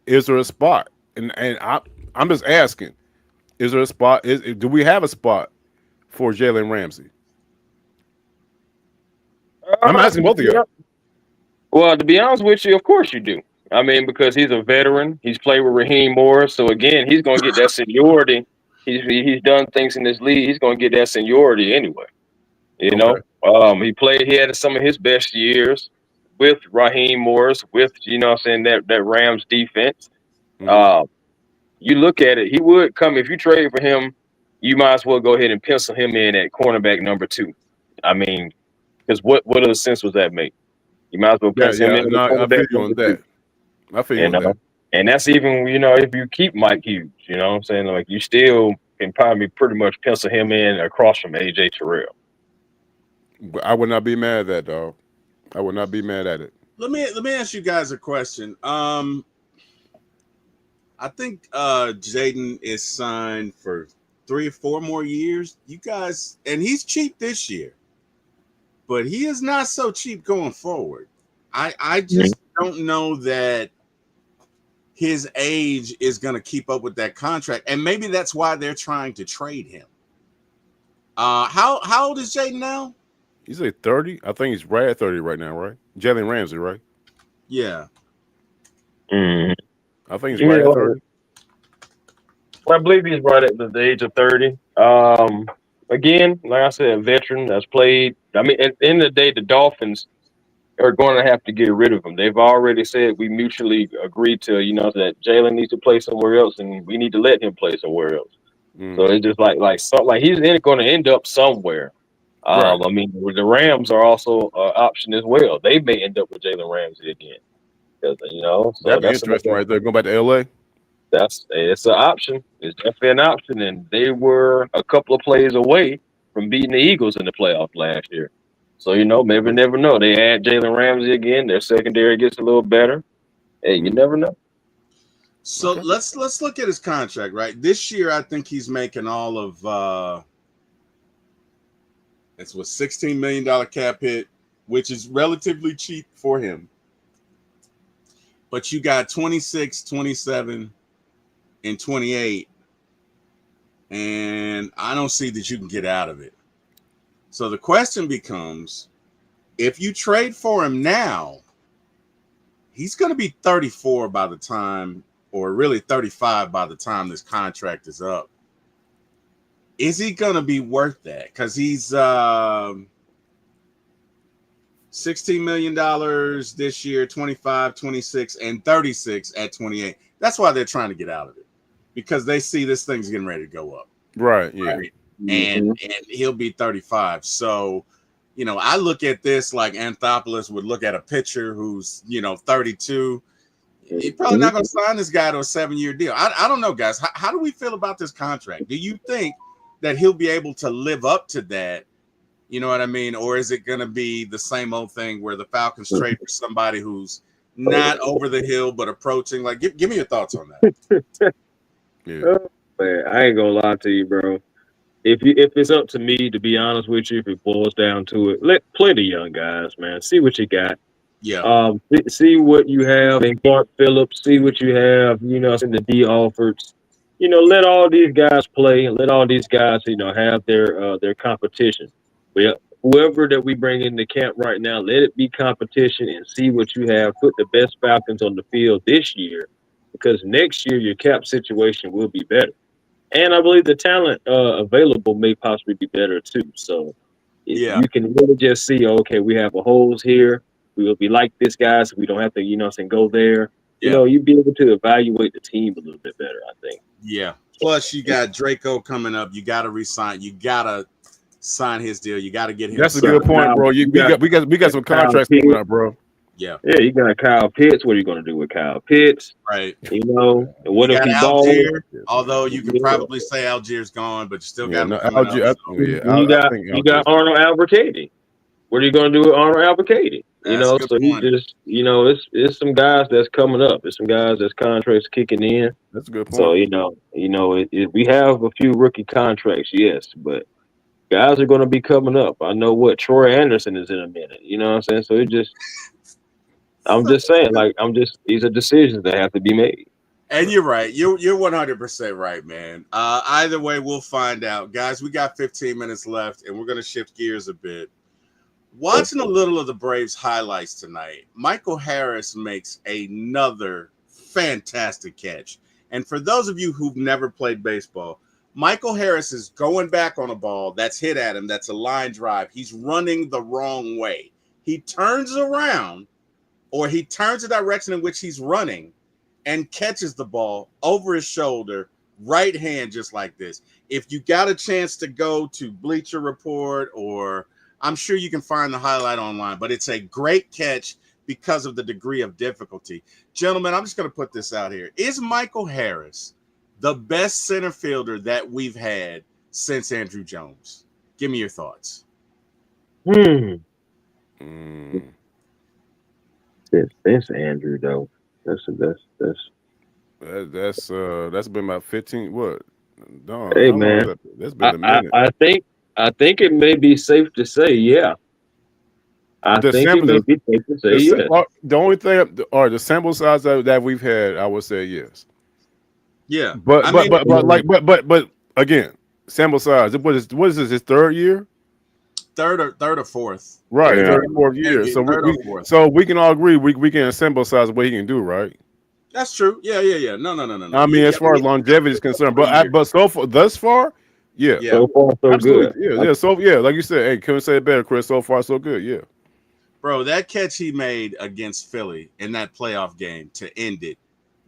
Is there a spot? And I'm just asking. Is there a spot? Do we have a spot for Jalen Ramsey? I'm asking both of you. Well, to be honest with you, of course you do. I mean, because he's a veteran, he's played with Raheem Morris, so again, he's going to get that seniority. He's done things in this league. He's going to get that seniority anyway. You Okay. know, he had some of his best years with Raheem Morris, with what I'm saying, that Rams defense. Mm-hmm. You look at it, he would come if you trade for him. You might as well go ahead and pencil him in at cornerback number 2. I mean, because what other sense was that make? You might as well Yeah, pencil him yeah. in at No, I feel cornerback you on number 2. that. I feel you on that. And that's even, if you keep Mike Hughes, you know what I'm saying? Like, you still can probably pretty much pencil him in across from AJ Terrell. But I would not be mad at that, dog. I would not be mad at it. Let me ask you guys a question. I think Jaden is signed for 3 or 4 more years. You guys, and he's cheap this year, but he is not so cheap going forward. I just don't know that his age is going to keep up with that contract, and maybe that's why they're trying to trade him. How old is Jaden now? He's like 30. I think he's right at 30 right now, right? Jalen Ramsey, right? Yeah. Mm-hmm. I think he's right at 30. Well, I believe he's right at the age of 30. Again, like I said, a veteran that's played. I mean, at the end of the day, the Dolphins are going to have to get rid of him. They've already said we mutually agreed to, that Jalen needs to play somewhere else, and we need to let him play somewhere else. So it's just like he's going to end up somewhere. Right. I mean, the Rams are also an option as well. They may end up with Jalen Ramsey again, because so That'd be that's interesting right there. Going back to LA. it's an option. It's definitely an option, and they were a couple of plays away from beating the Eagles in the playoffs last year. So maybe never know. They add Jalen Ramsey again. Their secondary gets a little better. Hey, you never know. So let's look at his contract. Right, this year I think he's making all of it's with $16 million cap hit, which is relatively cheap for him. But you got 26, 27, and 28, and I don't see that you can get out of it. So the question becomes, if you trade for him now, he's going to be 34 by the time, or really 35 by the time this contract is up. Is he going to be worth that? Because he's $16 million this year, 25, 26, and 36 at 28. That's why they're trying to get out of it, because they see this thing's getting ready to go up. Right, yeah. Right? And he'll be 35. So, I look at this like Anthopoulos would look at a pitcher who's, 32. He's probably not going to sign this guy to a 7-year deal. I don't know, guys. How do we feel about this contract? Do you think that he'll be able to live up to that? You know what I mean? Or is it going to be the same old thing where the Falcons trade for somebody who's not over the hill but approaching? Like, give me your thoughts on that. Yeah. Oh, man, I ain't gonna lie to you, bro. If it's up to me, to be honest with you, if it boils down to it, let play the young guys, man. See what you got. Yeah. See what you have in Clark Phillips. See what you have. In the D Alfords. Let all these guys play and let all these guys, have their competition. Whoever that we bring in the camp right now, let it be competition and see what you have. Put the best Falcons on the field this year, because next year your cap situation will be better. And I believe the talent available may possibly be better too. So Yeah. you can really just see, okay, we have a holes here. We will be like this, guys. So we don't have to, go there. Yeah. You'd be able to evaluate the team a little bit better, I think. Yeah. Plus, you got Draco coming up. You got to resign. You got to sign his deal. You got to get him. That's a good point, bro. We got some contracts coming up, bro. Yeah. Yeah, you got Kyle Pitts. What are you going to do with Kyle Pitts? Right. And what if he Algier? Although you can probably say Algier's gone, but you still got him. You got Arnold Albuquerque. What are you going to do with Arnold Albuquerque? So he just, it's some guys that's coming up. It's some guys that's contracts kicking in. That's a good point. So we have a few rookie contracts, yes, but guys are going to be coming up. I know what Troy Anderson is in a minute. You know what I'm saying? So I'm just saying, these are decisions that have to be made. And you're right. You're 100% right, man. Either way, we'll find out. Guys, we got 15 minutes left, and we're going to shift gears a bit. Watching a little of the Braves highlights tonight, Michael Harris makes another fantastic catch. And for those of you who've never played baseball, Michael Harris is going back on a ball that's hit at him. That's a line drive. He's running the wrong way. He turns around, or he turns the direction in which he's running, and catches the ball over his shoulder, right hand, just like this. If you got a chance to go to Bleacher Report, or I'm sure you can find the highlight online, but it's a great catch because of the degree of difficulty. Gentlemen, I'm just going to put this out here. Is Michael Harris the best center fielder that we've had since Andrew Jones? Give me your thoughts. It's Andrew though. That's been about 15. What? No, hey man, that's been a minute. I think it may be safe to say, yeah. The only thing, or the sample size that we've had, I would say yes. Yeah, but again, sample size. What is this? His third year? Third or fourth? Right, Yeah. third or fourth year. So we can all agree we can sample size what he can do, right? That's true. Yeah. No. I mean, as far as longevity is concerned, but so far, thus far, yeah. So far, so Absolutely. good. Yeah. So like you said, hey, couldn't say it better, Chris. So far, so good. Yeah. Bro, that catch he made against Philly in that playoff game to end it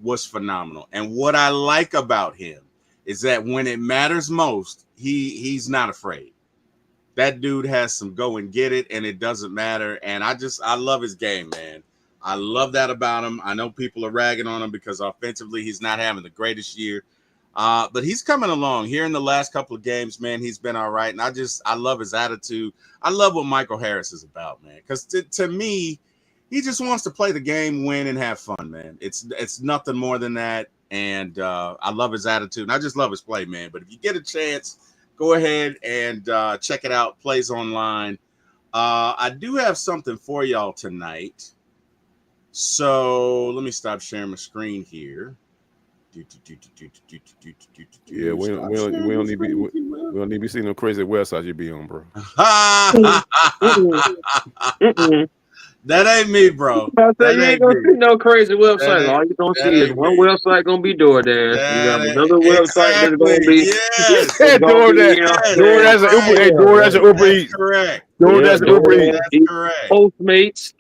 was phenomenal. And what I like about him is that when it matters most, he's not afraid. That dude has some go and get it, and it doesn't matter. And I love his game, man. I love that about him. I know people are ragging on him because offensively he's not having the greatest year. But he's coming along here in the last couple of games, man. He's been all right. And I love his attitude. I love what Michael Harris is about, man. Because to me, he just wants to play the game, win, and have fun, man. It's nothing more than that. And I love his attitude. And I just love his play, man. But if you get a chance, go ahead and check it out. Plays online. I do have something for y'all tonight. So let me stop sharing my screen here. Yeah, we don't need to be seeing no crazy websites you be on, bro. That ain't me, bro. You ain't gonna see no crazy website. All you gonna see is one website gonna be DoorDash. You got another website that's gonna be DoorDash and Uber Eats. Correct. DoorDash and Uber Eats. That's correct. Postmates.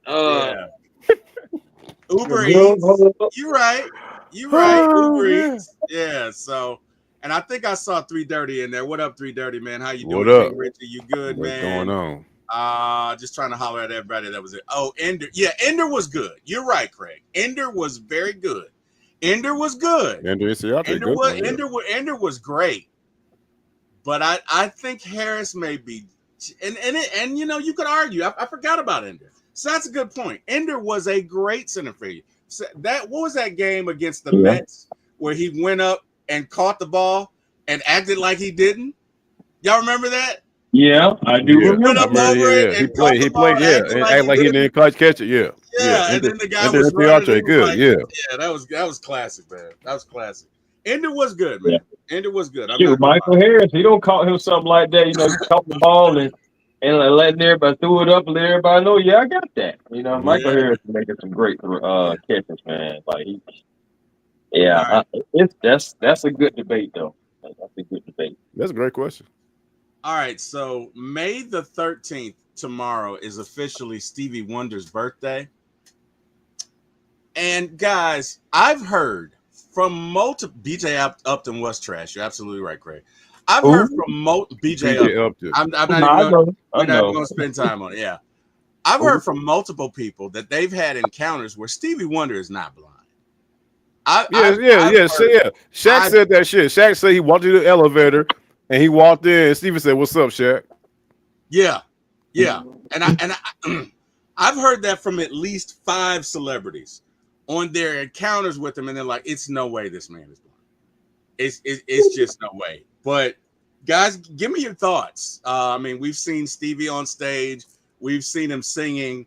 Uber Eats. You're right. Uber Eats. Yeah. So, and I think I saw 330 in there. What up, 330, man? How you doing? What up? King Richie? You good, What's man? going on? Just trying to holler at everybody that was it. Oh, Ender. Yeah, Ender was good. You're right, Craig. Ender was very good. Ender was good. Ender was great. But I think Harris may be, and you know, you could argue. I forgot about Ender. So that's a good point. Ender was a great center fielder. So what was that game against the Mets where he went up and caught the ball and acted like he didn't? Y'all remember that? Yeah, I do remember. Went up over it and he played, and act like he didn't catch it, yeah. And then the guy was running. Good, like, yeah, that was classic, man. That was classic. Ender was good, man. Ender was good. Michael Harris, he don't call him something like that. You know, he caught the ball and letting everybody throw it up and let everybody know, I got that. You know, Michael Harris is making some great catches, man. Like that's a good debate, though. That's a good debate. That's a great question. All right, so May the 13th, tomorrow, is officially Stevie Wonder's birthday. And guys, I've heard from multiple BJ Upton was trash. You're absolutely right, Craig. I've heard from BJ Upton. I'm not even going to spend time on it. Yeah. I've heard from multiple people that they've had encounters where Stevie Wonder is not blind. Shaq said that shit. Shaq said he walked into the elevator and he walked in and Stevie said, "What's up, Shaq?" Yeah. And I've heard that from at least 5 celebrities on their encounters with him, and they're like, "It's no way this man is blind. It's just no way." But guys, give me your thoughts. I mean, we've seen Stevie on stage. We've seen him singing.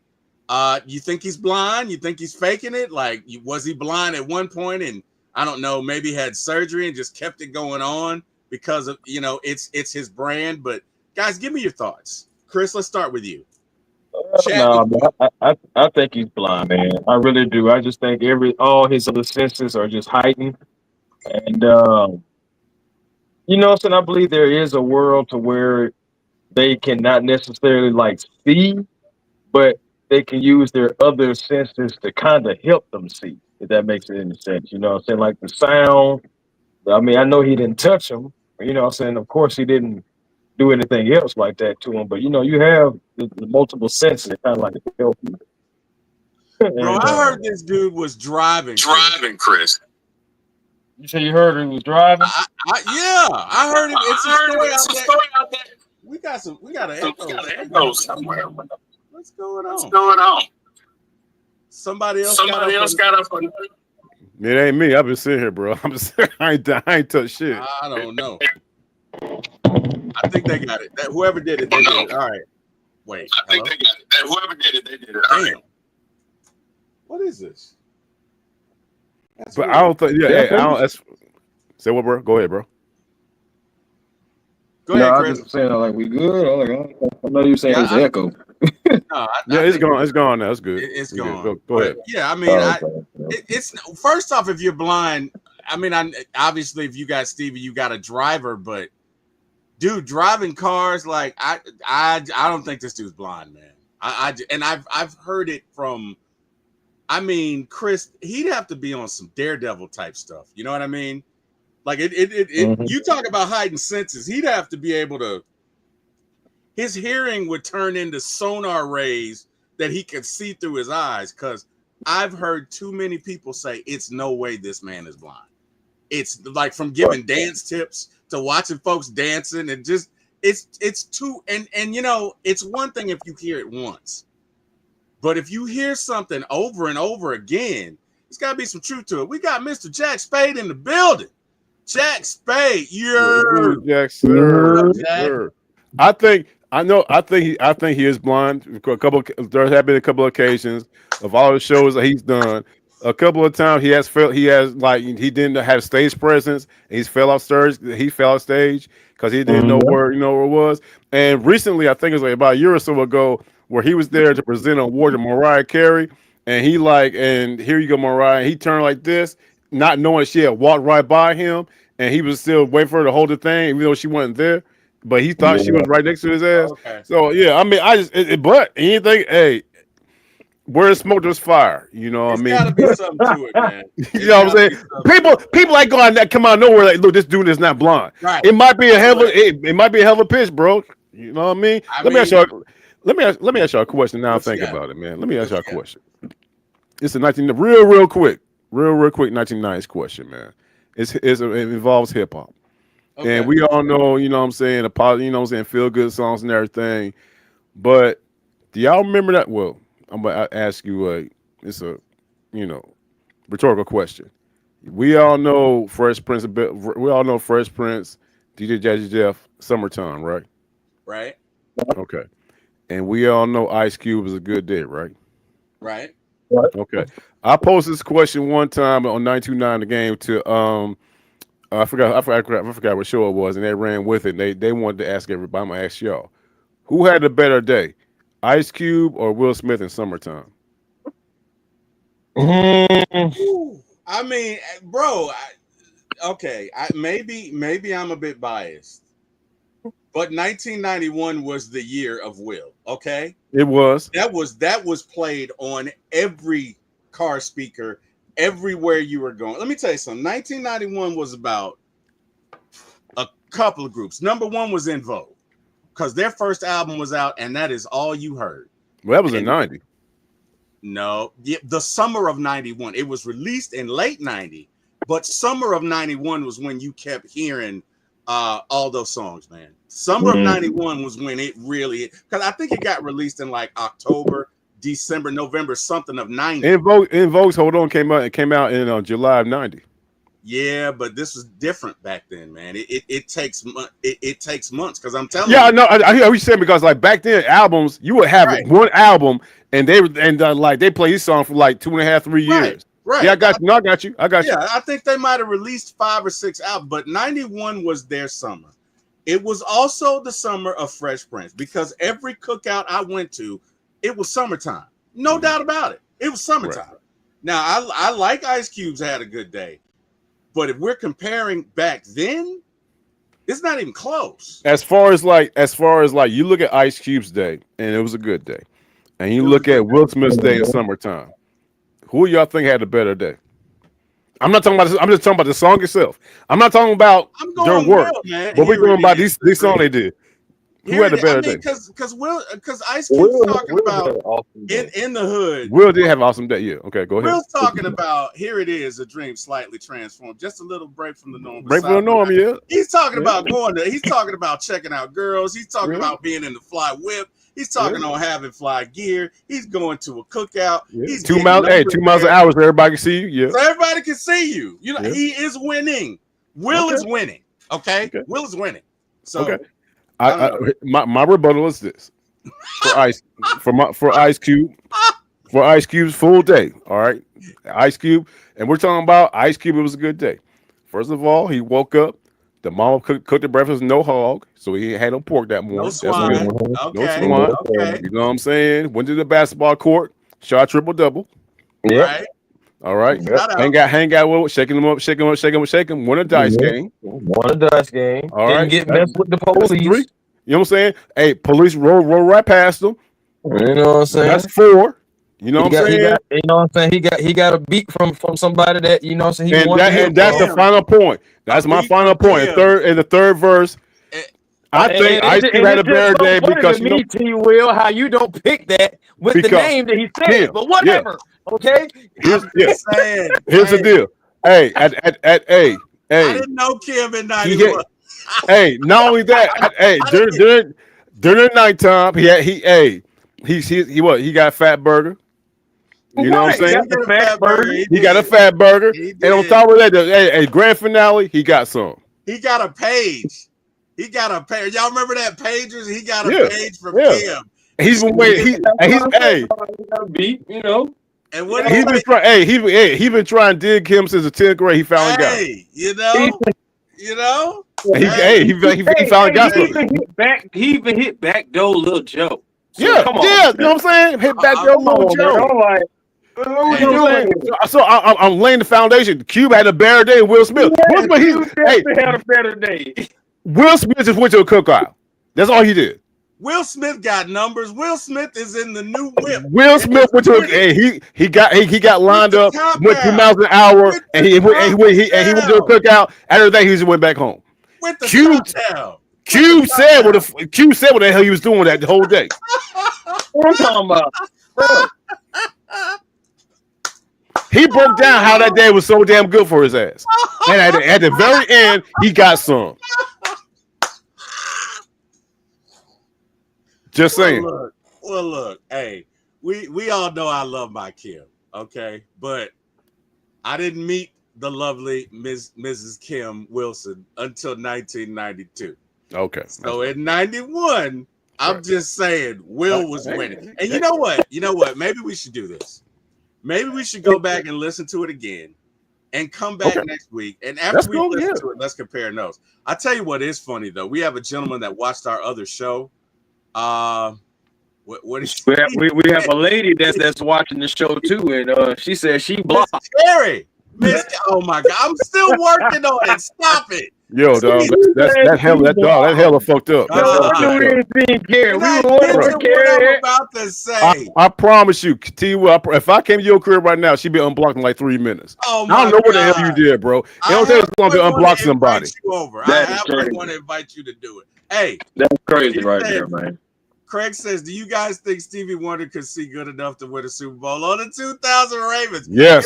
You think he's blind? You think he's faking it? Like, was he blind at one point and I don't know, maybe had surgery and just kept it going on because of, it's his brand. But guys, give me your thoughts. Chris, let's start with you. Chat with No, you. man, I think he's blind, man. I really do. I just think all his other senses are just heightened, and what I'm saying, I believe there is a world to where they cannot necessarily like see, but they can use their other senses to kind of help them see. If that makes any sense, you know what I'm saying? Like the sound. I mean, I know he didn't touch him. What I'm saying, of course, he didn't do anything else like that to him. But you have the multiple senses that kind of like help you. Bro, And I heard this dude was driving. Chris. You say you heard he was driving? I heard it. It's a story out there. We got an echo somewhere. What's going on? Somebody else got up on. It ain't me. I've been sitting here, bro. I ain't touched shit. I don't know. I think they got it. Whoever did it, they did it. All right. Wait. I think they got it. Whoever did it, they did it. Damn. What is this? That's but weird. I don't think. Yeah. Hey, I don't. Say what, bro? Go ahead, bro. Go ahead, Chris. I just saying, like, we good. I know you saying it's echo. It's gone. It's gone now. It's good. It's gone. Good. Go ahead. Yeah, I mean, it's first off, if you're blind, I mean, obviously, if you got Stevie, you got a driver, but dude, driving cars, like, I don't think this dude's blind, man. I've heard it from. I mean, Chris, he'd have to be on some Daredevil type stuff. You know what I mean? Like you talk about heightened senses. He'd have to be able to. His hearing would turn into sonar rays that he could see through his eyes. Because I've heard too many people say it's no way this man is blind. It's like from giving dance tips to watching folks dancing and just it's too and it's one thing if you hear it once, but if you hear something over and over again, it's got to be some truth to it. We got Mr. Jack Spade in the building. Jack Spade, Jack, sir. I think he is blind. There have been a couple of occasions of all the shows that he's done. A couple of times he didn't have stage presence. And he fell off stage because he didn't know where it was. And recently, I think it was like about a year or so ago, where he was there to present an award to Mariah Carey, and and here you go, Mariah. And he turned like this, not knowing she had walked right by him, and he was still waiting for her to hold the thing, even though she wasn't there. But he thought she was right next to his ass. Okay. So yeah, I mean, but anything, hey, where there's smoke, there's fire. You know what I mean? Gotta be something to it, man. You know what I'm saying? People like going that come out of nowhere like, look, this dude is not blind. Right. It might be a hell of a pitch, bro. You know what I mean? Let me ask y'all a question. Now I'm thinking about it, man. Let me ask y'all a question. It's a real quick 1990s question, man. It involves hip hop. Okay. And we all know, you know what I'm saying, feel good songs and everything. But do y'all remember that? Well, I'm gonna ask you it's a rhetorical question. We all know Fresh Prince, DJ Jazzy Jeff, Summertime, right? Right. Okay. And we all know Ice Cube is a good day, right? Right. Okay. I posed this question one time on 929 The Game to I forgot what show it was, and they ran with it. And they wanted to ask everybody. I'm gonna ask y'all, who had a better day, Ice Cube or Will Smith in Summertime? I mean, bro. Maybe I'm a bit biased, but 1991 was the year of Will. Okay, it was. That was played on every car speaker. Everywhere you were going. Let me tell you something. 1991 was about a couple of groups. Number one was In Vogue because their first album was out, and that is all you heard. Well, that was in 90. No, the summer of 91. It was released in late 90, but summer of 91 was when you kept hearing all those songs, man. Summer of 91 was when it really, because I think it got released in like October, December, November, something of 90. In Vogue's Hold On came out in July of 90. Yeah, but this was different back then, man. It takes months because I'm telling you. Yeah, no, I hear what you're saying because like back then albums, you would have one album and they play this song for like 2.5-3 years. Right. Yeah, I got you. No, I got you. I got you. Yeah, I think they might have released 5 or 6 out, but 91 was their summer. It was also the summer of Fresh Prince because every cookout I went to, it was summertime. No doubt about it. It was summertime. Right. Now, I like Ice Cube's Had a Good Day, but if we're comparing back then, it's not even close. As far as like you look at Ice Cube's day, and it was a good day, and you look at Will Smith's day in summertime. Who y'all think had a better day? I'm not talking about this. I'm just talking about the song itself. I'm not talking about their work, Will, man. but we're going about these song they did. Who had a better day? Because Ice Cube's talking about awesome in the hood. Will did have an awesome day. Yeah. Okay, go ahead. Will's talking about here it is, a dream slightly transformed, just a little break from the norm. Break from the norm, yeah. He's talking about going to. He's talking about checking out girls. He's talking about being in the fly whip. He's talking on having fly gear. He's going to a cookout. Yeah. He's 2 miles. Hey, 2 miles an hour so everybody can see you. Yeah. So everybody can see you. You know, he is winning. Will is winning. Okay? Will is winning. So my rebuttal is this for Ice Cube for Ice Cube's full day. All right, Ice Cube, and we're talking about Ice Cube. It was a good day. First of all, he woke up. The mama cooked the breakfast, no hog, so he had no pork that morning. No swine. No swine. Okay. You know what I'm saying? Went to the basketball court, shot triple-double. Right. All right. Hang out with shaking him up, shake him. Won a dice game. Won a dice game. All Didn't right. get messed with the police. You know what I'm saying? Hey, police roll right past him. You know what I'm saying? That's 4. You know what I'm saying? You know what I'm saying? He got a beat from somebody that, you know what I'm saying? And that's the final point. That's my final point. In the third verse, I think Ice Cube had a better day because you know, T-Will, how you don't pick that with the name that he said, but whatever. Yeah. Okay. Here's the deal. Hey, I didn't know Kim in 91. Hey, not only that, during the nighttime, he got a fat burger. You know what I'm saying? He got a fat burger. And on top of that, grand finale, he got some. He got a page. Y'all remember that pagers? He got a page from Kim. He's been waiting. Beat, you know. And what he's been trying to dig Kim since the 10th grade. He finally got it. You know. He finally got something. He even hit backdoor Lil Joe. So, you know what I'm saying? Hit backdoor Lil Joe. So I'm laying the foundation. Cube had a better day than Will Smith. Will Smith had a better day. Will Smith just went to a cookout. That's all he did. Will Smith got numbers. Will Smith is in the new whip. Will Smith went to he got lined up, went 2 miles an hour, and he went to a cookout. After that, he just went back home. With the Cube said what the hell he was doing that the whole day. What I'm talking about, bro. He broke down how that day was so damn good for his ass. And at the very end, he got some. Just saying. Well, look, hey, we all know I love my Kim, okay? But I didn't meet the lovely Mrs. Kim Wilson until 1992. Okay. So in 91, I'm just saying Will was winning. And you know what? Maybe we should do this. Maybe we should go back and listen to it again and come back next week. And after we listen to it, let's compare notes. I'll tell you what is funny, though. We have a gentleman that watched our other show. What is we have a lady that's watching the show, too, and she says she blocked. Terry. Oh, my God. I'm still working on it. Stop it. Yo, dog, that hella fucked up. I promise you, T-Wil, if I came to your crib right now, she'd be unblocked in like 3 minutes. Oh, I don't know what the hell you did, bro. It don't take us long to unblock somebody. I want to invite you to do it. Hey, that's crazy right there, man. Craig says, do you guys think Stevie Wonder could see good enough to win a Super Bowl on the 2000 Ravens? Yes.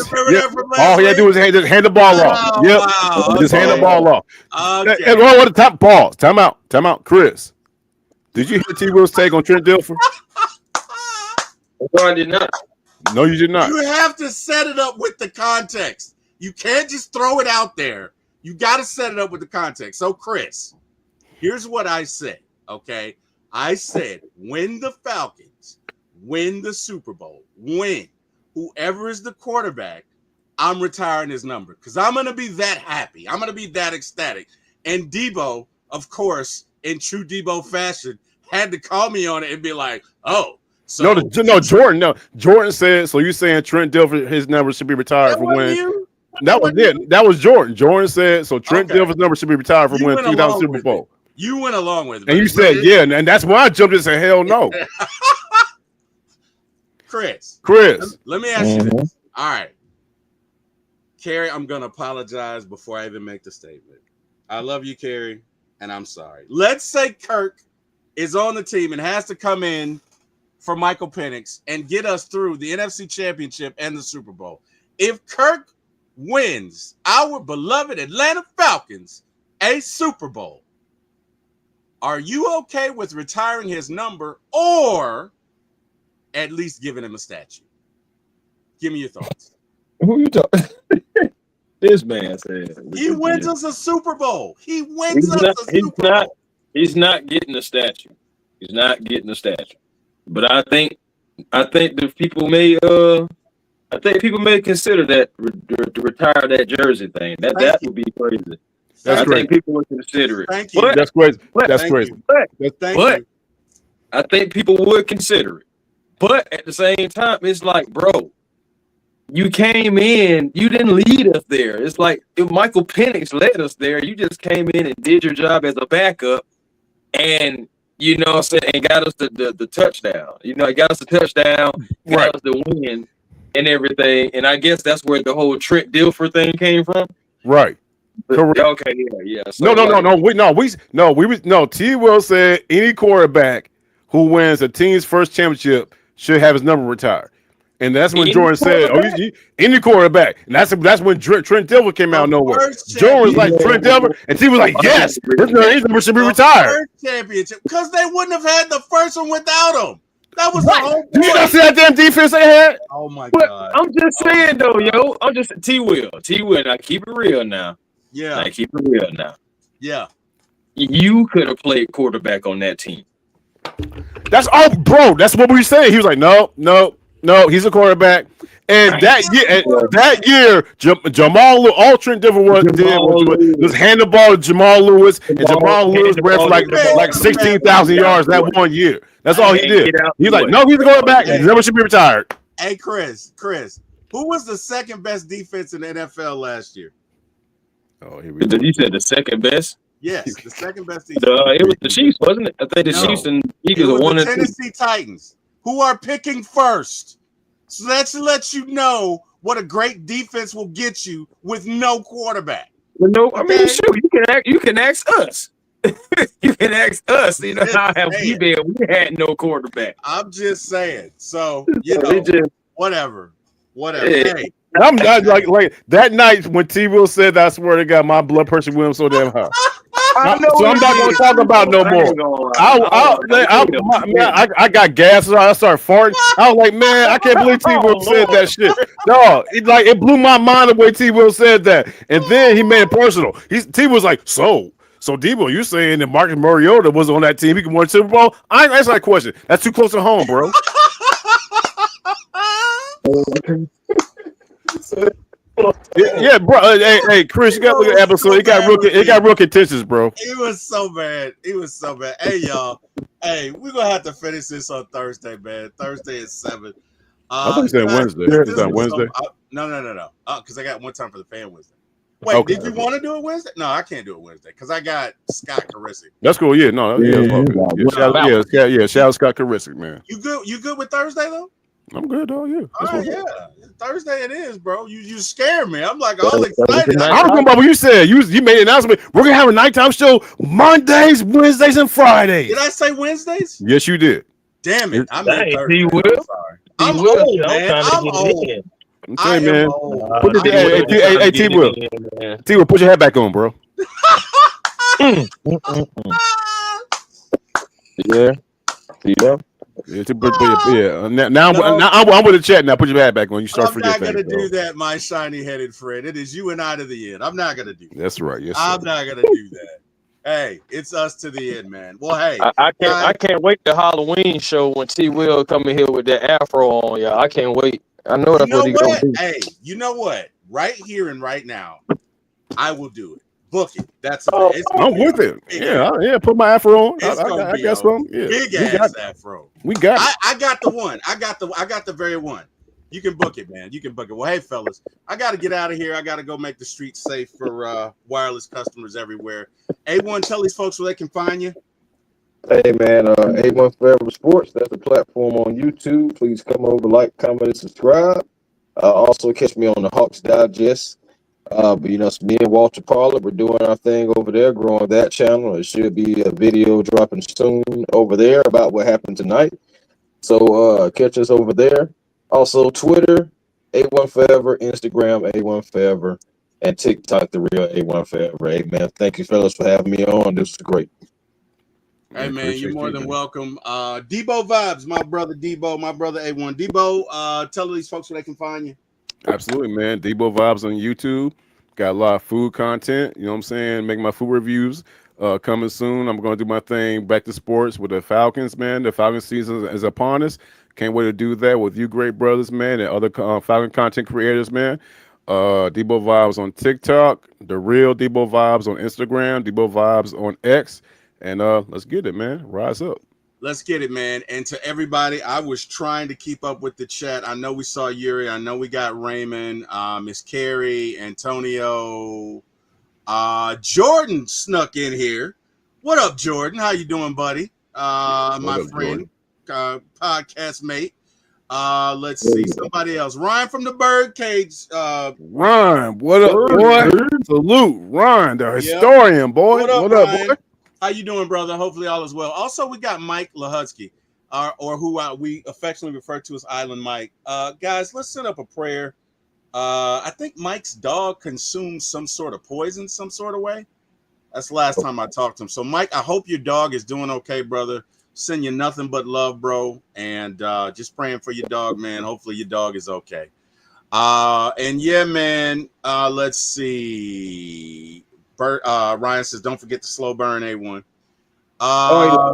All he had to do was hand the ball off. Yep. Wow. Just hand the ball off. Okay. And what the top balls? Time out. Chris, did you hear T-Will's take on Trent Dilfer? No, I did not. No, you did not. You have to set it up with the context. You can't just throw it out there. You got to set it up with the context. So, Chris, here's what I said, okay? I said, when the Falcons win the Super Bowl, whoever is the quarterback, I'm retiring his number because I'm going to be that happy. I'm going to be that ecstatic. And Deboe, of course, in true Deboe fashion, had to call me on it and be like, oh. So Jordan. No, Jordan said. So you saying Trent Dilfer, his number should be retired for when? You? That was it. That was Jordan. Jordan said so. Trent Dilfer's number should be retired for when 2000 Super Bowl. You went along with it, and you said yeah, and that's why I jumped in and said hell no. Chris, let me ask you this. All right, Carrie, I'm gonna apologize before I even make the statement. I love you, Carrie, and I'm sorry. Let's say Kirk is on the team and has to come in for Michael Penix and get us through the NFC Championship and the Super Bowl. If Kirk wins our beloved Atlanta Falcons a Super Bowl, are you okay with retiring his number or at least giving him a statue? Give me your thoughts. Who you talking? This man said he wins us a Super Bowl. He wins us a Super Bowl. He's not getting a statue. He's not getting a statue. But I think the people may consider that to retire that jersey thing. That would be crazy. I think people would consider it. Thank you. That's crazy. That's crazy. But I think people would consider it. But at the same time, it's like, bro, you came in, you didn't lead us there. It's like if Michael Penix led us there, you just came in and did your job as a backup, and you know what I'm saying, and got us the touchdown. You know, got us the touchdown, got us the win and everything. And I guess that's where the whole Trent Dilfer thing came from. Right. Correct. Okay, yeah. So No. T-Wil said any quarterback who wins a team's first championship should have his number retired. And that's when Jordan said, any quarterback. And that's when Trent Dilfer came out of nowhere. Jordan was like, Trent Dilfer, and T was like, yes, his number should be retired. First championship, because they wouldn't have had the first one without him. That was the whole point. Did you not see that damn defense they had? Oh my God. I'm just saying though, yo. I'm just T-Will. Now keep it real now. Yeah. Now keep it real now. Yeah. You could have played quarterback on that team. That's all, bro. That's what we said. He was like, no, he's a quarterback. And that year, Jamal Lewis, all Trent Dilfer was hand the ball to Jamal Lewis, and Jamal Lewis ran for like 16,000 yards that 1 year. That's all he did. He's like, no, he's a quarterback. His number should be retired. Hey, Chris, who was the second best defense in the NFL last year? Oh, here we go. You said the second best? Yes, the second best defense. It was the Chiefs, wasn't it? I think the Chiefs and Eagles are one and two. Tennessee Titans, who are picking first. So that should let you know what a great defense will get you with no quarterback. No, I mean, shoot, you can ask us. You can ask us. You know how have we been? We had no quarterback. I'm just saying. So whatever. Hey. I'm not like that night when T-Will said that, I swear to God, my blood pressure went up so damn high. So I'm not going to talk about no more. I got gas. So I started farting. I was like, man, I can't believe T-Will said that shit. No, it blew my mind the way T-Will said that. And then he made it personal. T was like, so Deboe, you're saying that Marcus Mariota was on that team, he could win Super Bowl? I ain't answer that question. That's too close to home, bro. Yeah, bro. Hey, Chris, you got to look at the episode. It got real contentious, bro. It was so bad. Hey, y'all. Hey, we're gonna have to finish this on Thursday, man. Thursday at 7. I thought you said Wednesday. Is that Wednesday? No. Because I got one time for the fan Wednesday. Wait, did you want to do it Wednesday? No, I can't do it Wednesday because I got Scott Carisic. That's cool. Yeah, no, shout out Scott Carisic, man. You good with Thursday though? I'm good, though. Yeah. All right, yeah. Thursday it is, bro. You scared me. I'm like all excited. I don't know about what you said. You made an announcement. We're gonna have a nighttime show Mondays, Wednesdays, and Fridays. Did I say Wednesdays? Yes, you did. Damn it! I'm Thursday. He will. I'm old, man. I'm old. I'm telling you, man. Hey, T-Will. T-Will, put your hat back on, bro. Yeah. Now I'm with the chat. Now put your hat back on. You start forgetting. I'm not gonna do that, my shiny-headed friend. It is you and I to the end. I'm not gonna do that. That's right. Yes, I'm not gonna do that. Hey, it's us to the end, man. Well, hey, I can't wait the Halloween show when T-Will come in here with that afro on, y'all. I can't wait. I know You that's know what he gonna what? do. Hey, you know what? Right here and right now, I will do it. Book it. That's a Oh, it's gonna I'm be with a it. big Yeah, ass. yeah. Put my afro on. It's gonna I be got a some. Yeah, big we got ass it. afro. We got it. I got the one. I got the very one. You can book it, man. You can book it. Well, hey, fellas, I got to get out of here. I got to go make the streets safe for wireless customers everywhere. A1, tell these folks where they can find you. hey man, A1 Forever Sports. That's the platform on YouTube. Please come over, like, comment, and subscribe. Also catch me on the Hawks Digest. But it's me and Walter Parler. We're doing our thing over there, growing that channel. It should be a video dropping soon over there about what happened tonight. So catch us over there. Also Twitter, A1 Forever, Instagram, A1 Forever, and TikTok, the real A1 Forever. Hey man, thank you fellas for having me on. This was great. Hey, Yeah, man, you're appreciate more you, than man. welcome. Deboe Vibes, my brother Deboe, my brother A1. Deboe, tell these folks where they can find you. Absolutely, man. Deboe Vibes on YouTube. Got a lot of food content. You know what I'm saying? Making my food reviews. Coming soon. I'm going to do my thing back to sports with the Falcons, man. The Falcon season is upon us. Can't wait to do that with you great brothers, man, and other Falcon content creators, man. Deboe Vibes on TikTok. The real Deboe Vibes on Instagram. Deboe Vibes on X. And let's get it, man. Rise up. Let's get it, man. And to everybody, I was trying to keep up with the chat. I know we saw Yuri. I know we got Raymond, Miss Carrie, Antonio. Jordan snuck in here. What up, Jordan? How you doing, buddy? What My up, friend, Jordan? podcast mate. Let's see. Somebody else. Ryan from the Birdcage. Ron, what up, boy? Salute, Ron, the Yep. historian, boy. What up, What up, boy? Ryan? How you doing, brother? Hopefully all is well. Also, we got Mike Lahutsky, or who we affectionately refer to as Island Mike. Guys, let's set up a prayer. I think Mike's dog consumed some sort of poison, some sort of way. That's the last time I talked to him. So, Mike, I hope your dog is doing okay, brother. Send you nothing but love, bro. And just praying for your dog, man. Hopefully your dog is okay. And yeah, man, let's see. Ryan says, don't forget the slow burn A1.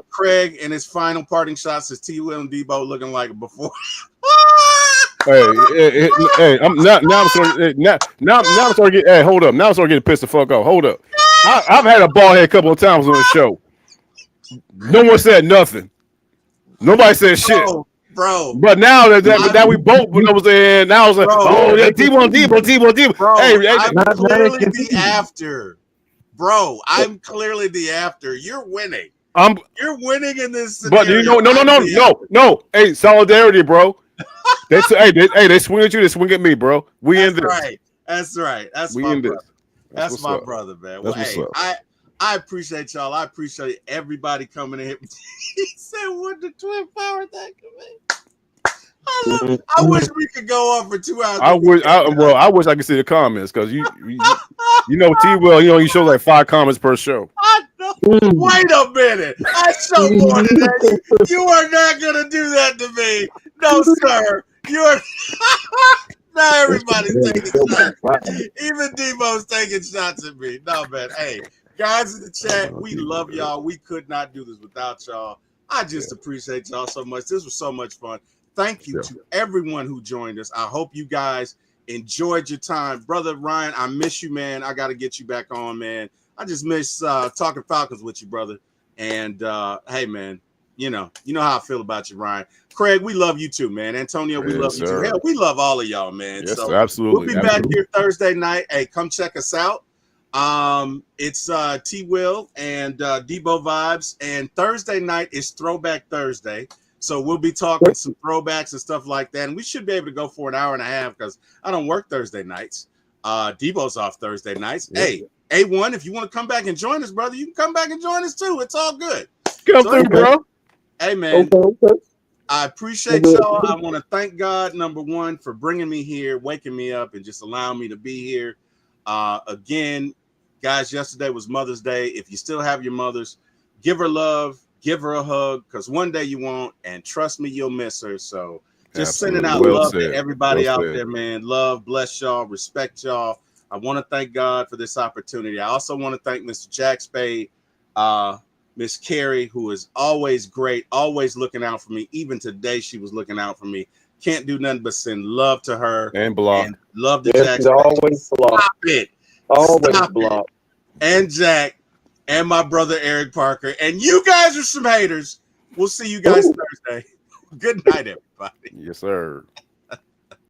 Craig and his final parting shots is T-Wil and Deboe looking like before. Hey, I'm now. Now I'm starting. Now I'm starting to get. Hey, hold up. Now I'm starting to get pissed the fuck off. Hold up. I've had a bald head a couple of times on the show. No one said nothing. Nobody said shit. Bro. But now that we both was in, now it's like, oh yeah, Deboe. Bro, Hey, I'm clearly the after. Bro, I'm clearly the after. You're winning. You're winning in this scenario. But you know, no. Hey, solidarity, bro. They swing at you, they swing at me, bro. We in this. Right. That's right. That's we my in brother. this. That's my brother, man. Well, That's hey, what's up. I appreciate y'all. I appreciate everybody coming in here. He said, "What the twin power thing I wish we could go on for 2 hours. I wish I could see the comments because you know T-Wil, he shows like 5 comments per show. I know. Wait a minute. I show more than that. You are not gonna do that to me. No, sir. You're now everybody's taking shots. Even Debo's taking shots at me. No, man. Hey, guys in the chat, we love y'all. We could not do this without y'all. I just appreciate y'all so much. This was so much fun. Thank you to everyone who joined us. I hope you guys enjoyed your time. Brother Ryan, I miss you, man. I got to get you back on, man. I just miss talking Falcons with you, brother. And hey, man, you know how I feel about you, Ryan. Craig, we love you too, man. Antonio, we love you too. Hell, we love all of y'all, man. Yes, so sir, absolutely. We'll be back here Thursday night. Hey, come check us out. It's T-Wil and Deboe Vibes. And Thursday night is Throwback Thursday. So we'll be talking some throwbacks and stuff like that. And we should be able to go for an hour and a half because I don't work Thursday nights. Debo's off Thursday nights. Yep. Hey, A1, if you want to come back and join us, brother, you can come back and join us too. It's all good. Come through, bro. Hey, man. Okay. I appreciate y'all. I want to thank God, number one, for bringing me here, waking me up, and just allowing me to be here. Again, guys, yesterday was Mother's Day. If you still have your mothers, give her love. Give her a hug because one day you won't, and trust me, you'll miss her. So just sending out love to everybody out there, man. Love, bless y'all, respect y'all. I want to thank God for this opportunity. I also want to thank Mr. Jack Spade, Miss Carrie, who is always great, always looking out for me. Even today, she was looking out for me. can't do nothing but send love to her And block. and love to Yes, Jack. he's always blocked. Stop it. Always Stop it. blocked. And Jack and my brother Eric Parker. And you guys are some haters. We'll see you guys Thursday. Good night, everybody. Yes, sir.